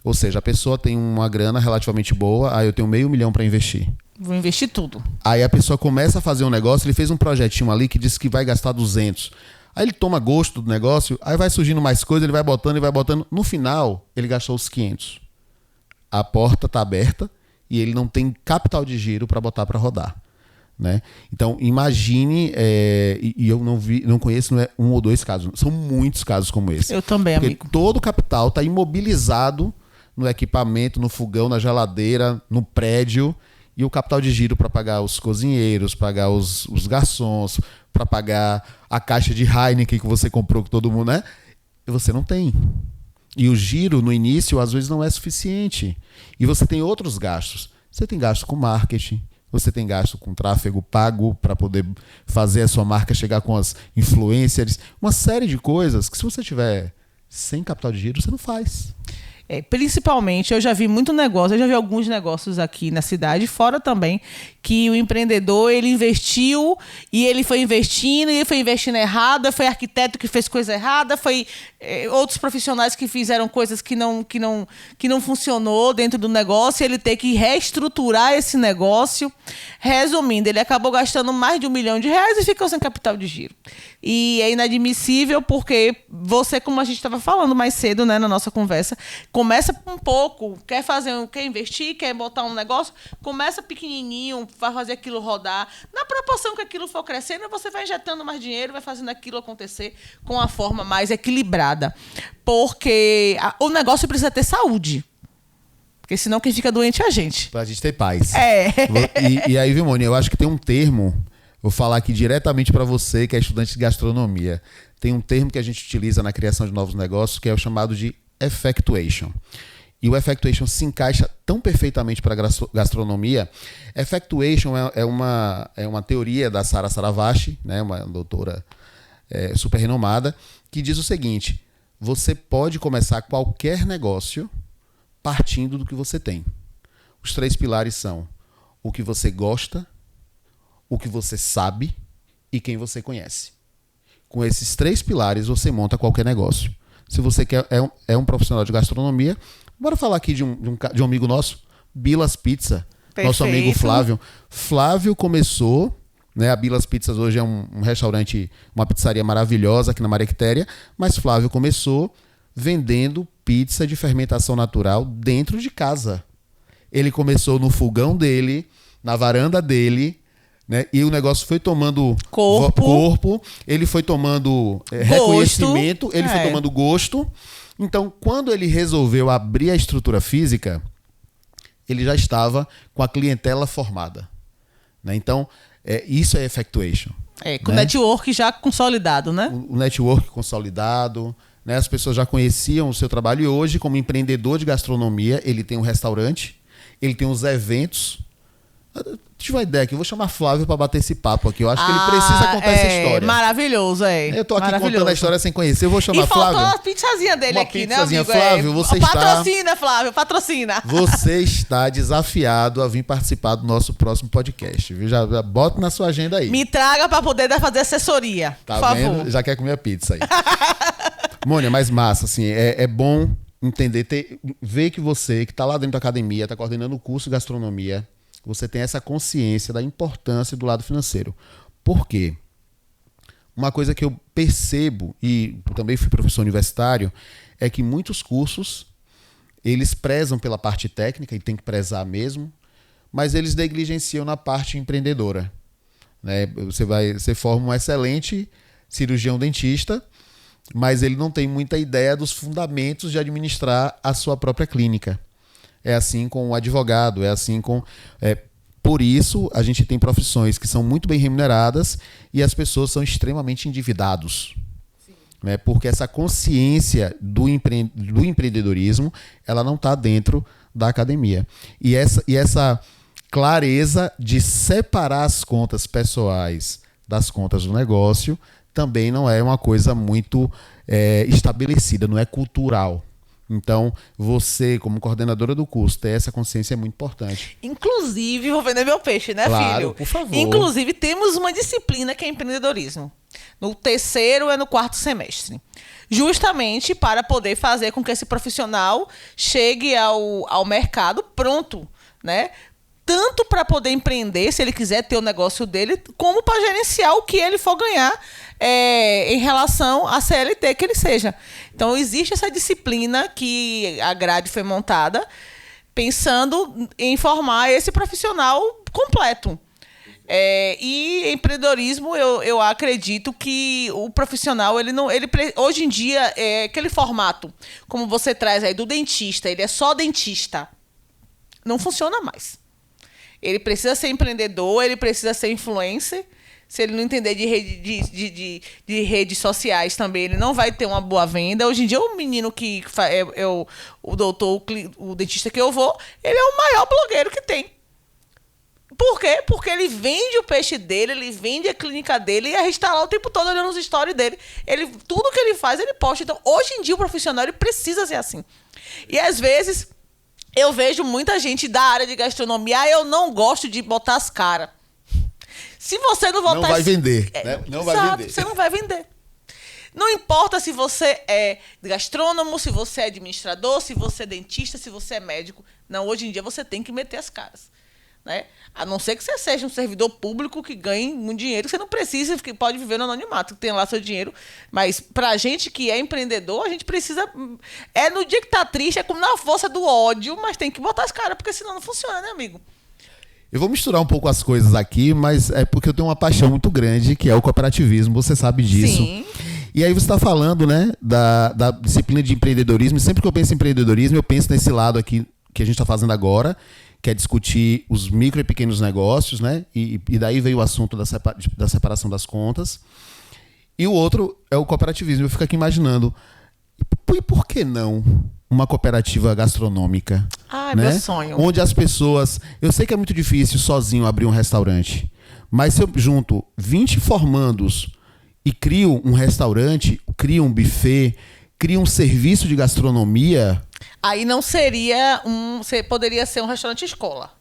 Ou seja, a pessoa tem uma grana relativamente boa, eu tenho R$500 mil para investir. Vou investir tudo. Aí a pessoa começa a fazer um negócio, ele fez um projetinho ali que disse que vai gastar 200. Aí ele toma gosto do negócio, aí vai surgindo mais coisa, ele vai botando. No final, ele gastou os 500. A porta está aberta e ele não tem capital de giro para botar para rodar. Né? Então, imagine, e eu não conheço, não é 1 ou 2 casos, são muitos casos como esse. Eu também, porque amigo. Todo o capital está imobilizado no equipamento, no fogão, na geladeira, no prédio, e o capital de giro para pagar os cozinheiros, pagar os garçons, para pagar a caixa de Heineken que você comprou com todo mundo, né? E você não tem. E o giro, no início, às vezes não é suficiente. E você tem outros gastos. Você tem gasto com marketing, você tem gasto com tráfego pago para poder fazer a sua marca chegar com as influencers, uma série de coisas que se você tiver sem capital de giro, você não faz. Principalmente, eu já vi muito negócio, eu já vi alguns negócios aqui na cidade, fora também, que o empreendedor, ele investiu e ele foi investindo errado, foi arquiteto que fez coisa errada, foi outros profissionais que fizeram coisas que não funcionou dentro do negócio, ele tem que reestruturar esse negócio. Resumindo, ele acabou gastando mais de R$1 milhão e ficou sem capital de giro. E é inadmissível porque você, como a gente estava falando mais cedo, né, na nossa conversa, começa um pouco, quer investir, quer botar um negócio, começa pequenininho, vai fazer aquilo rodar. Na proporção que aquilo for crescendo, você vai injetando mais dinheiro, vai fazendo aquilo acontecer com a forma mais equilibrada. Porque o negócio precisa ter saúde. Porque senão quem fica doente é a gente. Pra gente ter paz. E aí, viu, Mônica, eu acho que tem um termo, vou falar aqui diretamente para você que é estudante de gastronomia. Tem um termo que a gente utiliza na criação de novos negócios que é o chamado de effectuation. E o effectuation se encaixa tão perfeitamente para a gastronomia. Effectuation é uma teoria da Sara Saravashi, né, uma doutora super renomada, que diz o seguinte: você pode começar qualquer negócio partindo do que você tem. Os 3 pilares são o que você gosta, o que você sabe e quem você conhece. Com esses 3 pilares, você monta qualquer negócio. Se você é um profissional de gastronomia, bora falar aqui de um amigo nosso, Bilas Pizza. Perfeito. Nosso amigo Flávio. Flávio começou, né, a Bilas Pizzas hoje é um restaurante, uma pizzaria maravilhosa aqui na Maria Quitéria, mas Flávio começou vendendo pizza de fermentação natural dentro de casa. Ele começou no fogão dele, na varanda dele, né? E o negócio foi tomando corpo, ele foi tomando reconhecimento, ele foi tomando gosto. Então, quando ele resolveu abrir a estrutura física, ele já estava com a clientela formada, né? Então, isso é effectuation. Com o network já consolidado, né? O network consolidado, né? As pessoas já conheciam o seu trabalho e hoje, como empreendedor de gastronomia, ele tem um restaurante, ele tem uns eventos. Tive uma ideia aqui, eu vou chamar Flávio para bater esse papo aqui. Eu acho que ele precisa contar essa história. Maravilhoso, Eu tô aqui contando a história sem conhecer, eu vou chamar Flávio. E faltou a pizzazinha dele aqui, né, amigo? Flávio, você patrocina, Flávio, patrocina. Você está desafiado a vir participar do nosso próximo podcast, viu? Já bota na sua agenda aí. Me traga para poder fazer assessoria, por favor. Já quer comer a pizza aí. Mônica, mas massa, assim, é bom entender, ver que você, que está lá dentro da academia, está coordenando o curso de gastronomia, você tem essa consciência da importância do lado financeiro. Por quê? Uma coisa que eu percebo, e também fui professor universitário, é que muitos cursos, eles prezam pela parte técnica, e tem que prezar mesmo, mas eles negligenciam na parte empreendedora, né? Você forma um excelente cirurgião dentista, mas ele não tem muita ideia dos fundamentos de administrar a sua própria clínica. É assim com o advogado, é assim com... Por isso, a gente tem profissões que são muito bem remuneradas e as pessoas são extremamente endividados. Né? Porque essa consciência do empreendedorismo, ela não está dentro da academia. E essa clareza de separar as contas pessoais das contas do negócio também não é uma coisa muito estabelecida, não é cultural. Então, você, como coordenadora do curso, ter essa consciência é muito importante. Inclusive, vou vender meu peixe, né, claro, filho? Por favor. Inclusive, temos uma disciplina que é empreendedorismo. No 3º e no 4º semestre. Justamente para poder fazer com que esse profissional chegue ao mercado pronto, né? Tanto para poder empreender, se ele quiser ter o negócio dele, como para gerenciar o que ele for ganhar em relação à CLT que ele seja. Então, existe essa disciplina que a grade foi montada pensando em formar esse profissional completo. E empreendedorismo, eu acredito que o profissional, hoje em dia, aquele formato, como você traz aí do dentista, ele é só dentista, não funciona mais. Ele precisa ser empreendedor, ele precisa ser influencer. Se ele não entender de redes sociais também, ele não vai ter uma boa venda. Hoje em dia, o menino que o doutor, o dentista que eu vou, ele é o maior blogueiro que tem. Por quê? Porque ele vende o peixe dele, ele vende a clínica dele e a gente tá lá o tempo todo olhando os stories dele. Tudo que ele faz, ele posta. Então, hoje em dia, o profissional ele precisa ser assim. E, às vezes, eu vejo muita gente da área de gastronomia, eu não gosto de botar as caras. Se você não botar... Não vai vender, né? Não vai vender. Você não vai vender. Não importa se você é gastrônomo, se você é administrador, se você é dentista, se você é médico. Não, hoje em dia você tem que meter as caras. Né? A não ser que você seja um servidor público que ganhe muito dinheiro, você não precisa, pode viver no anonimato, tem lá seu dinheiro. Mas pra gente que é empreendedor, a gente precisa... no dia que tá triste, é como na força do ódio, mas tem que botar as caras, porque senão não funciona, né, amigo? Eu vou misturar um pouco as coisas aqui, mas é porque eu tenho uma paixão muito grande, que é o cooperativismo, você sabe disso. Sim. E aí você está falando, né, da disciplina de empreendedorismo, e sempre que eu penso em empreendedorismo, eu penso nesse lado aqui que a gente está fazendo agora, que é discutir os micro e pequenos negócios, né, e daí veio o assunto da separação das contas. E o outro é o cooperativismo. Eu fico aqui imaginando, e por que não uma cooperativa gastronômica? Né? Meu sonho. Onde as pessoas... Eu sei que é muito difícil sozinho abrir um restaurante, mas se eu junto 20 formandos e crio um restaurante, crio um buffet, crio um serviço de gastronomia... Aí não seria poderia ser um restaurante escola.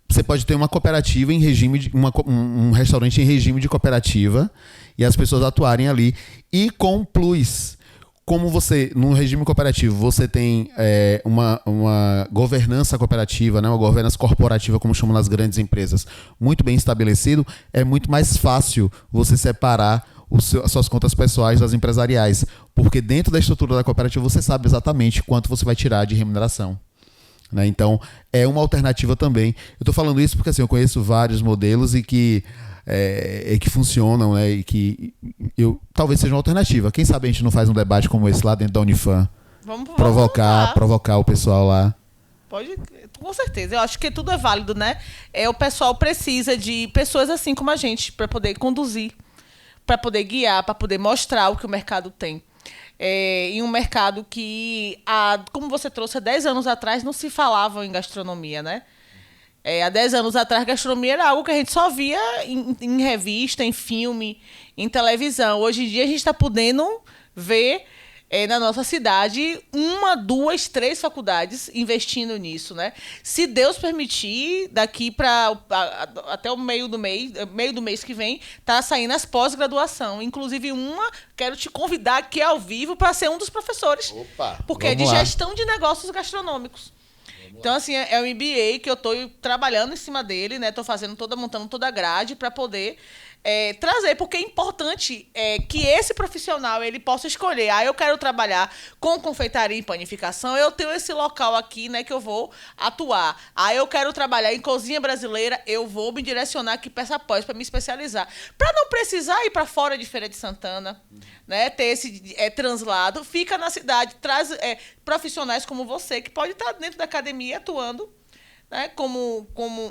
Você pode ter uma cooperativa em regime de... um restaurante em regime de cooperativa e as pessoas atuarem ali. E com plus... Como você, num regime cooperativo, você tem uma governança cooperativa, né, uma governança corporativa, como chamam nas grandes empresas, muito bem estabelecido, é muito mais fácil você separar as suas contas pessoais das empresariais. Porque dentro da estrutura da cooperativa você sabe exatamente quanto você vai tirar de remuneração. Né? Então, é uma alternativa também. Eu estou falando isso porque assim, eu conheço vários modelos e que funcionam, né? E que talvez seja uma alternativa. Quem sabe a gente não faz um debate como esse lá dentro da Unifam? Vamos provocar o pessoal lá. Pode, com certeza. Eu acho que tudo é válido, né? O pessoal precisa de pessoas assim como a gente para poder conduzir, para poder guiar, para poder mostrar o que o mercado tem. Em um mercado que, como você trouxe, há 10 anos atrás não se falava em gastronomia, né? Há 10 anos atrás, gastronomia era algo que a gente só via em revista, em filme, em televisão. Hoje em dia, a gente está podendo ver na nossa cidade 1, 2, 3 faculdades investindo nisso, né? Se Deus permitir, daqui para até o meio do mês que vem, tá saindo as pós-graduação. Inclusive, quero te convidar aqui ao vivo para ser um dos professores. Opa, porque é de gestão de negócios gastronômicos. Então, assim, é um MBA que eu estou trabalhando em cima dele, né? Estou montando toda a grade para poder trazer, porque é importante que esse profissional ele possa escolher. Eu quero trabalhar com confeitaria e panificação, eu tenho esse local aqui, né, que eu vou atuar. Eu quero trabalhar em cozinha brasileira, eu vou me direcionar aqui para essa pós, para me especializar. Para não precisar ir para fora de Feira de Santana, né, ter esse translado, fica na cidade, traz profissionais como você, que pode estar dentro da academia atuando, né, como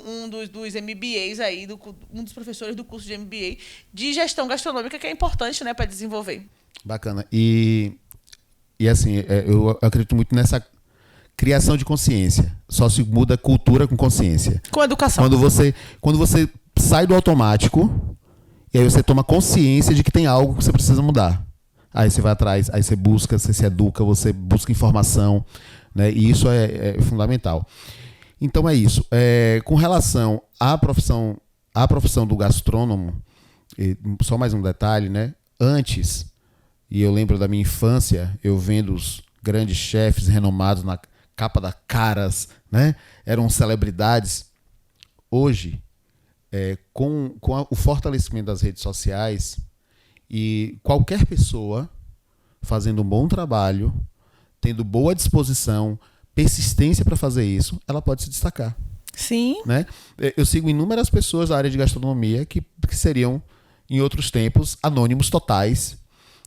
um dos MBAs aí, um dos professores do curso de MBA de gestão gastronômica, que é importante, né, para desenvolver. Bacana. E assim, eu acredito muito nessa criação de consciência. Só se muda cultura com consciência. Com educação. Quando você sai do automático e aí você toma consciência de que tem algo que você precisa mudar. Aí você vai atrás, aí você busca, você se educa, você busca informação, né, e isso é fundamental. Então é isso. Com relação à profissão do gastrônomo, só mais um detalhe, né? Antes, e eu lembro da minha infância, eu vendo os grandes chefes renomados na capa da Caras, né? Eram celebridades. Hoje, com o fortalecimento das redes sociais, e qualquer pessoa fazendo um bom trabalho, tendo boa disposição, persistência para fazer isso, ela pode se destacar. Sim. Né? Eu sigo inúmeras pessoas da área de gastronomia que seriam, em outros tempos, anônimos totais,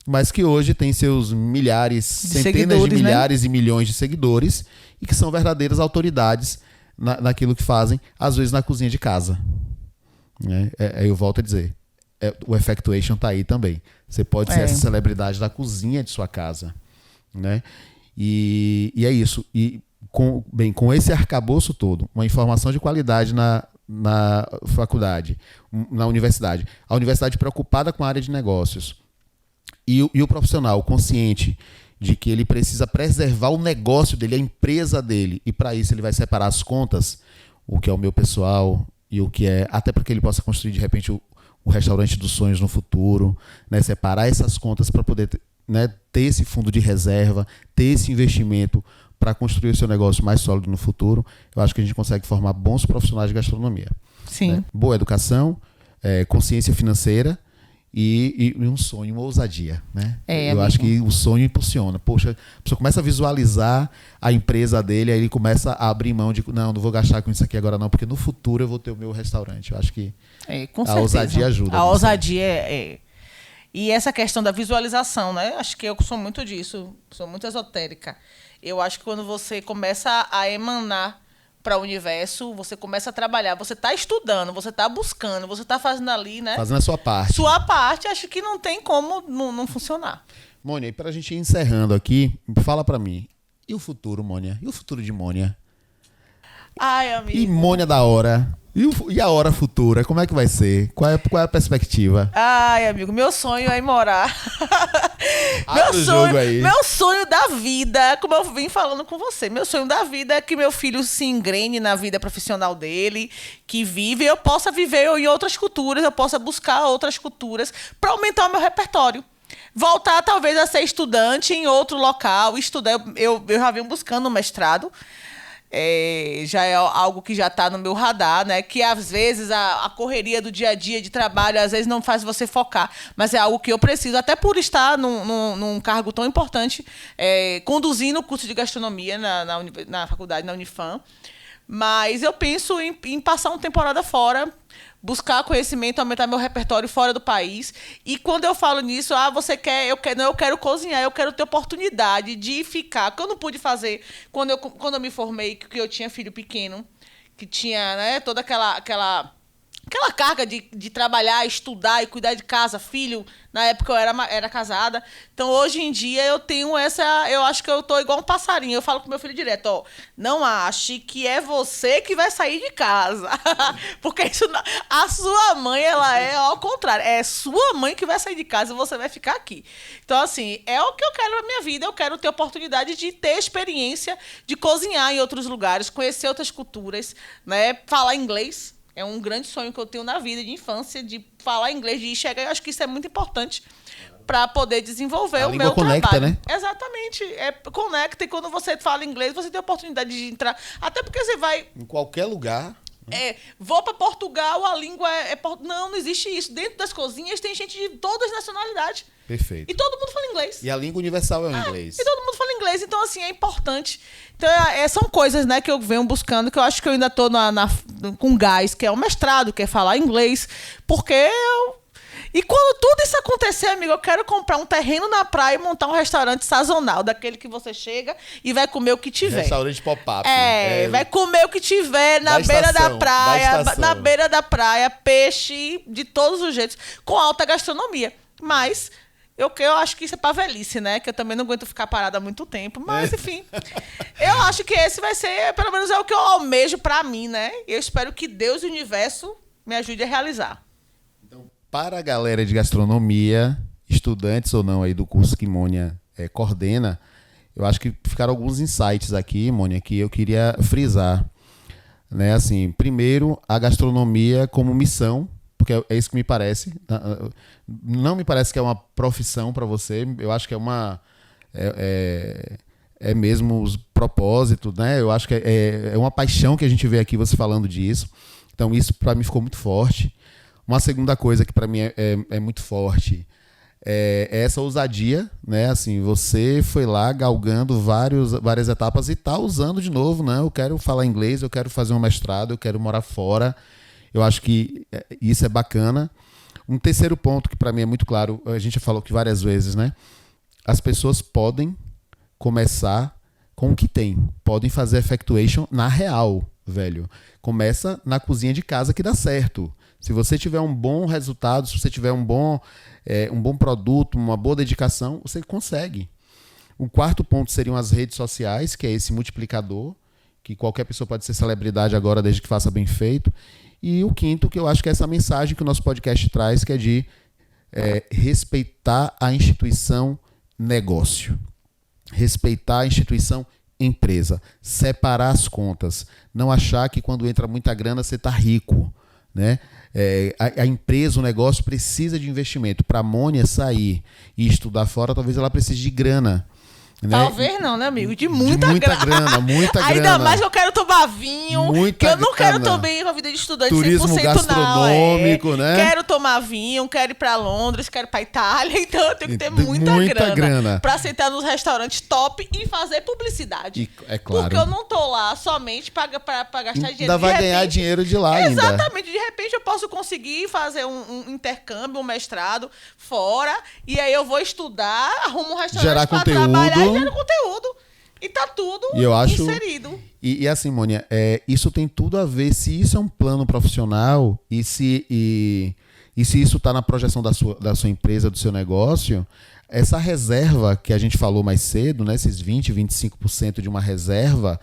mas que hoje têm seus milhares, centenas de milhares, né, e milhões de seguidores e que são verdadeiras autoridades naquilo que fazem, às vezes na cozinha de casa. Né? Eu volto a dizer, o effectuation está aí também. Você pode ser essa celebridade da cozinha de sua casa. Né? E é isso. E com esse arcabouço todo, uma informação de qualidade na faculdade, na universidade, a universidade preocupada com a área de negócios e o profissional consciente de que ele precisa preservar o negócio dele, a empresa dele, e para isso ele vai separar as contas, o que é o meu pessoal e o que é, até para que ele possa construir de repente o restaurante dos sonhos no futuro, né? Separar essas contas para poder, né, ter esse fundo de reserva, ter esse investimento para construir o seu negócio mais sólido no futuro. Eu acho que a gente consegue formar bons profissionais de gastronomia. Sim. Né? Boa educação, consciência financeira e um sonho, uma ousadia. Né? Eu acho que o sonho impulsiona. Poxa, a pessoa começa a visualizar a empresa dele, aí ele começa a abrir mão de, não vou gastar com isso aqui agora não, porque no futuro eu vou ter o meu restaurante. Eu acho que com a certeza. ousadia ajuda. A ousadia E essa questão da visualização, né? Acho que eu sou muito disso, sou muito esotérica. Eu acho que quando você começa a emanar para o universo, você começa a trabalhar, você está estudando, você está buscando, você está fazendo ali, né? Fazendo a sua parte. Sua parte, acho que não tem como não funcionar. Mônia, e para a gente ir encerrando aqui, fala para mim, e o futuro, Mônia? E o futuro de Mônia? Ai, amigo. E Mônia da hora? E a hora futura? Como é que vai ser? Qual é a perspectiva? Ai, amigo, meu sonho é ir morar. Meu sonho da vida, como eu vim falando com você, meu sonho da vida é que meu filho se engrene na vida profissional dele, que vive, eu possa viver em outras culturas, eu possa buscar outras culturas para aumentar o meu repertório. Voltar, talvez, a ser estudante em outro local, estudar. Eu já venho buscando um mestrado. Já é algo que já está no meu radar, né? Que às vezes a correria do dia a dia de trabalho às vezes não faz você focar, mas é algo que eu preciso, até por estar num cargo tão importante, conduzindo o curso de gastronomia na faculdade, na Unifam. Mas eu penso em passar uma temporada fora, buscar conhecimento, aumentar meu repertório fora do país. E quando eu falo nisso, eu quero cozinhar, eu quero ter oportunidade de ficar, que eu não pude fazer quando eu me formei, que eu tinha filho pequeno, que tinha, né, toda aquela carga de trabalhar, estudar e cuidar de casa, filho. Na época eu era casada. Então, hoje em dia, eu tenho eu acho que eu tô igual um passarinho. Eu falo com meu filho direto, ó, não ache que é você que vai sair de casa. Porque a sua mãe, ela é ao contrário. É sua mãe que vai sair de casa e você vai ficar aqui. Então, assim, é o que eu quero na minha vida. Eu quero ter oportunidade de ter experiência de cozinhar em outros lugares, conhecer outras culturas, né? Falar inglês. É um grande sonho que eu tenho na vida, de infância, de falar inglês, de chegar. Eu acho que isso é muito importante para poder desenvolver o meu conecta, trabalho. Né? Exatamente. Conecta, e quando você fala inglês, você tem a oportunidade de entrar. Até porque você vai... Em qualquer lugar. Vou para Portugal, a língua não existe isso. Dentro das cozinhas tem gente de todas as nacionalidades. Perfeito. E todo mundo fala inglês. E a língua universal é o inglês. E todo mundo fala inglês, então, assim, é importante. Então, são coisas, né, que eu venho buscando, que eu acho que eu ainda estou com gás, que é o mestrado, que é falar inglês, porque E quando tudo isso acontecer, amigo, eu quero comprar um terreno na praia e montar um restaurante sazonal, daquele que você chega e vai comer o que tiver. Restaurante pop-up. Vai comer o que tiver na beira da praia, na beira da praia, peixe de todos os jeitos, com alta gastronomia. Mas eu acho que isso é pra velhice, né? Que eu também não aguento ficar parada há muito tempo. Mas, enfim, eu acho que esse vai ser, pelo menos é o que eu almejo pra mim, né? Eu espero que Deus e o universo me ajude a realizar. Para a galera de gastronomia, estudantes ou não aí do curso que Mônia coordena, eu acho que ficaram alguns insights aqui, Mônia, que eu queria frisar. Né? Assim, primeiro, a gastronomia como missão, porque é isso que me parece. Não me parece que é uma profissão para você, eu acho que é mesmo os propósitos, né? Eu acho que é uma paixão que a gente vê aqui você falando disso. Então, isso para mim ficou muito forte. Uma segunda coisa que para mim é muito forte é essa ousadia, né? Assim, você foi lá galgando várias etapas e tá usando de novo, né? Eu quero falar inglês, eu quero fazer um mestrado, eu quero morar fora. Eu acho que isso é bacana. Um terceiro ponto que para mim é muito claro, a gente já falou aqui várias vezes, né? As pessoas podem começar com o que tem. Podem fazer effectuation na real, velho. Começa na cozinha de casa que dá certo. Se você tiver um bom resultado, se você tiver um bom produto, uma boa dedicação, você consegue. O quarto ponto seriam as redes sociais, que é esse multiplicador, que qualquer pessoa pode ser celebridade agora, desde que faça bem feito. E o quinto, que eu acho que é essa mensagem que o nosso podcast traz, que é de respeitar a instituição negócio. Respeitar a instituição empresa. Separar as contas. Não achar que quando entra muita grana você está rico. Né? A empresa, o negócio precisa de investimento. Para a Mônia sair e estudar fora, talvez ela precise de grana. Né? Talvez não, né, amigo? De muita grana. Muita Ainda grana. mais que eu quero tomar vinho, que eu não quero também com a vida de estudante turismo 100% gastronômico, né? Quero tomar vinho, quero ir pra Londres, quero ir pra Itália, então eu tenho que ter muita grana pra sentar nos restaurantes top e fazer publicidade. E, é claro. Porque eu não tô lá somente pra gastar dinheiro. Ainda vai ganhar dinheiro de lá ainda. Exatamente. De repente eu posso conseguir fazer um intercâmbio, um mestrado fora, e aí eu vou estudar, arrumo um restaurante pra trabalhar. Gera conteúdo. E tá tudo inserido. E assim, Mônia, isso tem tudo a ver, se isso é um plano profissional e se isso está na projeção da sua empresa, do seu negócio, essa reserva que a gente falou mais cedo, né, esses 20%, 25% de uma reserva,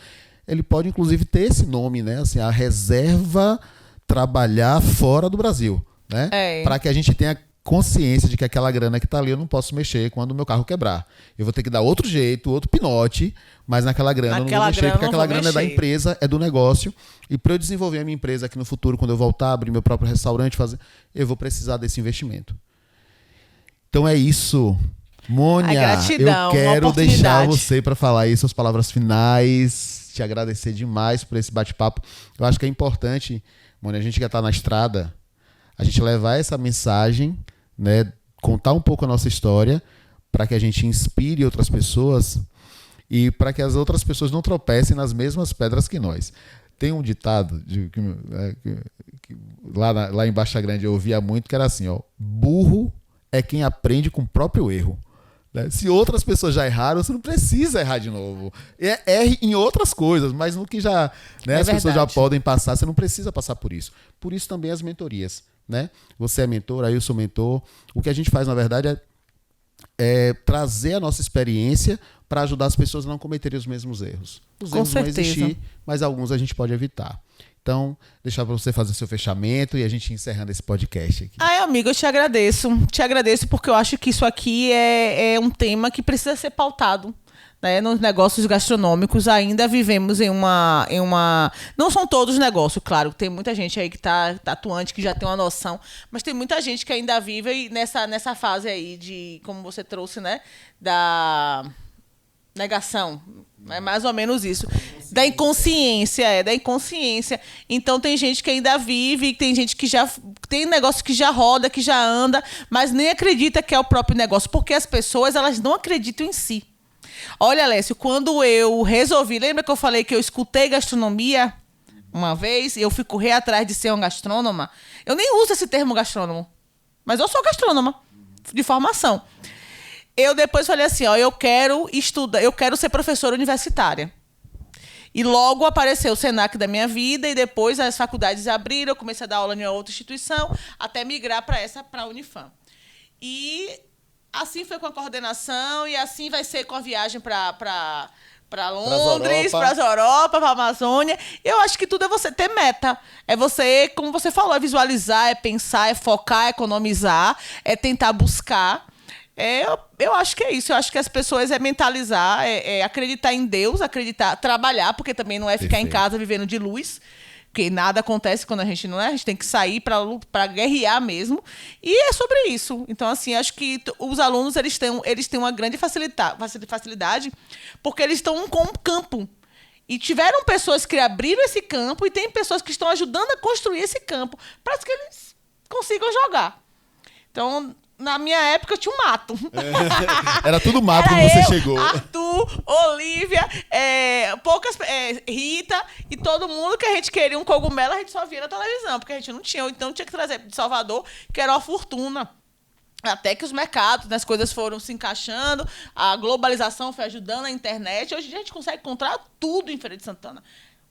ele pode inclusive ter esse nome, né, assim, a reserva trabalhar fora do Brasil, né, para que a gente tenha consciência de que aquela grana que está ali eu não posso mexer quando o meu carro quebrar. Eu vou ter que dar outro jeito, outro pinote, mas naquela grana eu não vou mexer, porque aquela grana é da empresa, é do negócio. E para eu desenvolver a minha empresa aqui no futuro, quando eu voltar a abrir meu próprio restaurante, eu vou precisar desse investimento. Então é isso. Mônia, eu quero deixar você para falar aí suas palavras finais, te agradecer demais por esse bate-papo. Eu acho que é importante, Mônia, a gente que está na estrada, a gente levar essa mensagem, né, contar um pouco a nossa história para que a gente inspire outras pessoas e para que as outras pessoas não tropecem nas mesmas pedras que nós. Tem um ditado lá em Baixa Grande eu ouvia muito, que era assim, ó, burro é quem aprende com o próprio erro. Né? Se outras pessoas já erraram, você não precisa errar de novo. Erre em outras coisas, mas no que já, né, as pessoas já podem passar, você não precisa passar por isso. Por isso também as mentorias. Né? Você é mentor, aí eu sou mentor. O que a gente faz, na verdade, é trazer a nossa experiência para ajudar as pessoas a não cometerem os mesmos erros. Os erros vão existir, mas alguns a gente pode evitar. Então, deixar para você fazer seu fechamento e a gente encerrando esse podcast aqui. Ai, amigo, eu te agradeço. Te agradeço porque eu acho que isso aqui é um tema que precisa ser pautado. Né, nos negócios gastronômicos ainda vivemos em uma... Não são todos negócios, claro. Tem muita gente aí que tá atuante, que já tem uma noção. Mas tem muita gente que ainda vive nessa fase aí de, como você trouxe, né? Da negação. É mais ou menos isso. Da inconsciência, da inconsciência. Então tem gente que ainda vive, tem gente que já... Tem negócio que já roda, que já anda, mas nem acredita que é o próprio negócio. Porque as pessoas, elas não acreditam em si. Olha, Alessio, quando eu resolvi... Lembra que eu falei que eu escutei gastronomia uma vez? E eu fui correr atrás de ser uma gastrônoma? Eu nem uso esse termo gastrônomo. Mas eu sou gastrônoma, de formação. Eu depois falei assim, ó, eu quero estudar, eu quero ser professora universitária. E logo apareceu o Senac da minha vida, e depois as faculdades abriram, eu comecei a dar aula em outra instituição, até migrar para a Unifam. E... assim foi com a coordenação e assim vai ser com a viagem para Londres, para as Europa, para a Amazônia. Eu acho que tudo é você ter meta. É você, como você falou, é visualizar, é pensar, é focar, é economizar, é tentar buscar. Eu acho que é isso. Eu acho que as pessoas é mentalizar, é acreditar em Deus, acreditar, trabalhar, porque também não é ficar em casa vivendo de luz. Porque nada acontece quando a gente não é, a gente tem que sair para guerrear mesmo. E é sobre isso. Então, assim, acho que os alunos eles têm uma grande facilidade, porque eles estão com um campo. E tiveram pessoas que abriram esse campo e tem pessoas que estão ajudando a construir esse campo para que eles consigam jogar. Então, na minha época, tinha um mato. Era tudo mato quando você chegou. Arthur, Olivia, Rita e todo mundo que a gente queria um cogumelo, a gente só via na televisão, porque a gente não tinha. Ou então tinha que trazer de Salvador, que era uma fortuna. Até que os mercados, as coisas foram se encaixando, a globalização foi ajudando, a internet. Hoje em dia a gente consegue encontrar tudo em Feira de Santana.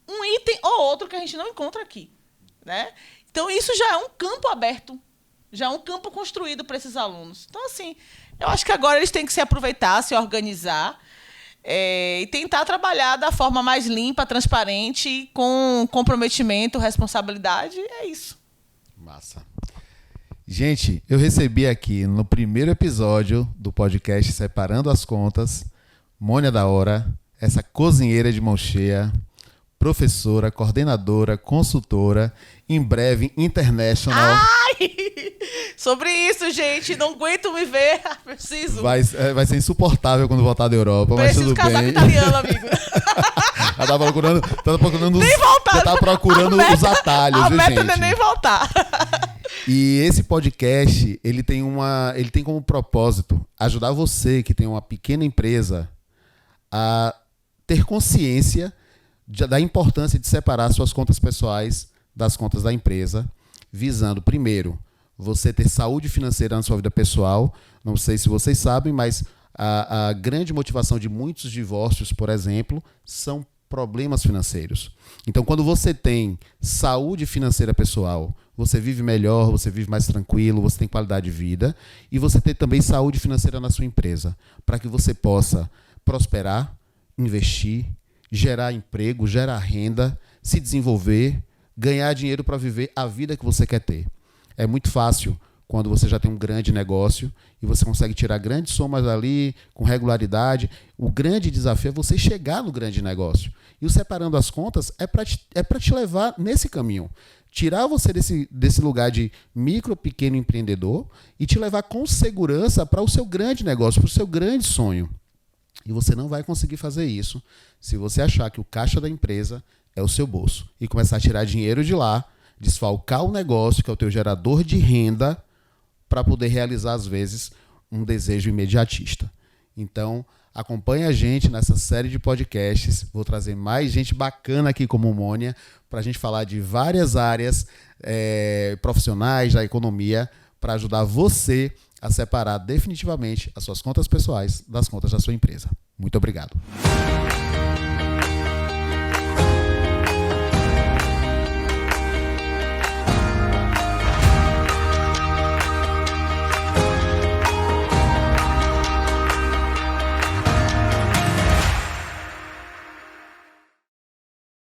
Um item ou outro que a gente não encontra aqui. Né? Então, isso já é um campo aberto. Já é um campo construído para esses alunos. Então, assim, eu acho que agora eles têm que se aproveitar, se organizar, e tentar trabalhar da forma mais limpa, transparente, com comprometimento, responsabilidade. É isso. Massa. Gente, eu recebi aqui no primeiro episódio do podcast Separando as Contas, Mônia da Hora, essa cozinheira de mão cheia, professora, coordenadora, consultora, em breve international. Ai! Sobre isso, gente, não aguento me ver, preciso. Vai ser insuportável quando voltar da Europa, Preciso mas tudo casar bem. com italiano, amigo. Ela tá procurando Nem voltar. tá procurando os atalhos, A viu, meta gente? não é nem voltar. E esse podcast, ele tem como propósito ajudar você que tem uma pequena empresa a ter consciência da importância de separar suas contas pessoais das contas da empresa, visando, primeiro, você ter saúde financeira na sua vida pessoal. Não sei se vocês sabem, mas a grande motivação de muitos divórcios, por exemplo, são problemas financeiros. Então, quando você tem saúde financeira pessoal, você vive melhor, você vive mais tranquilo, você tem qualidade de vida, e você tem também saúde financeira na sua empresa, para que você possa prosperar, investir, gerar emprego, gerar renda, se desenvolver, ganhar dinheiro para viver a vida que você quer ter. É muito fácil quando você já tem um grande negócio e você consegue tirar grandes somas ali com regularidade. O grande desafio é você chegar no grande negócio. E o Separando as Contas é para te levar nesse caminho. Tirar você desse lugar de micro, pequeno empreendedor e te levar com segurança para o seu grande negócio, para o seu grande sonho. E você não vai conseguir fazer isso se você achar que o caixa da empresa é o seu bolso e começar a tirar dinheiro de lá, desfalcar o negócio, que é o teu gerador de renda, para poder realizar, às vezes, um desejo imediatista. Então, acompanhe a gente nessa série de podcasts. Vou trazer mais gente bacana aqui como Mônia para a gente falar de várias áreas profissionais da economia para ajudar você a separar definitivamente as suas contas pessoais das contas da sua empresa. Muito obrigado.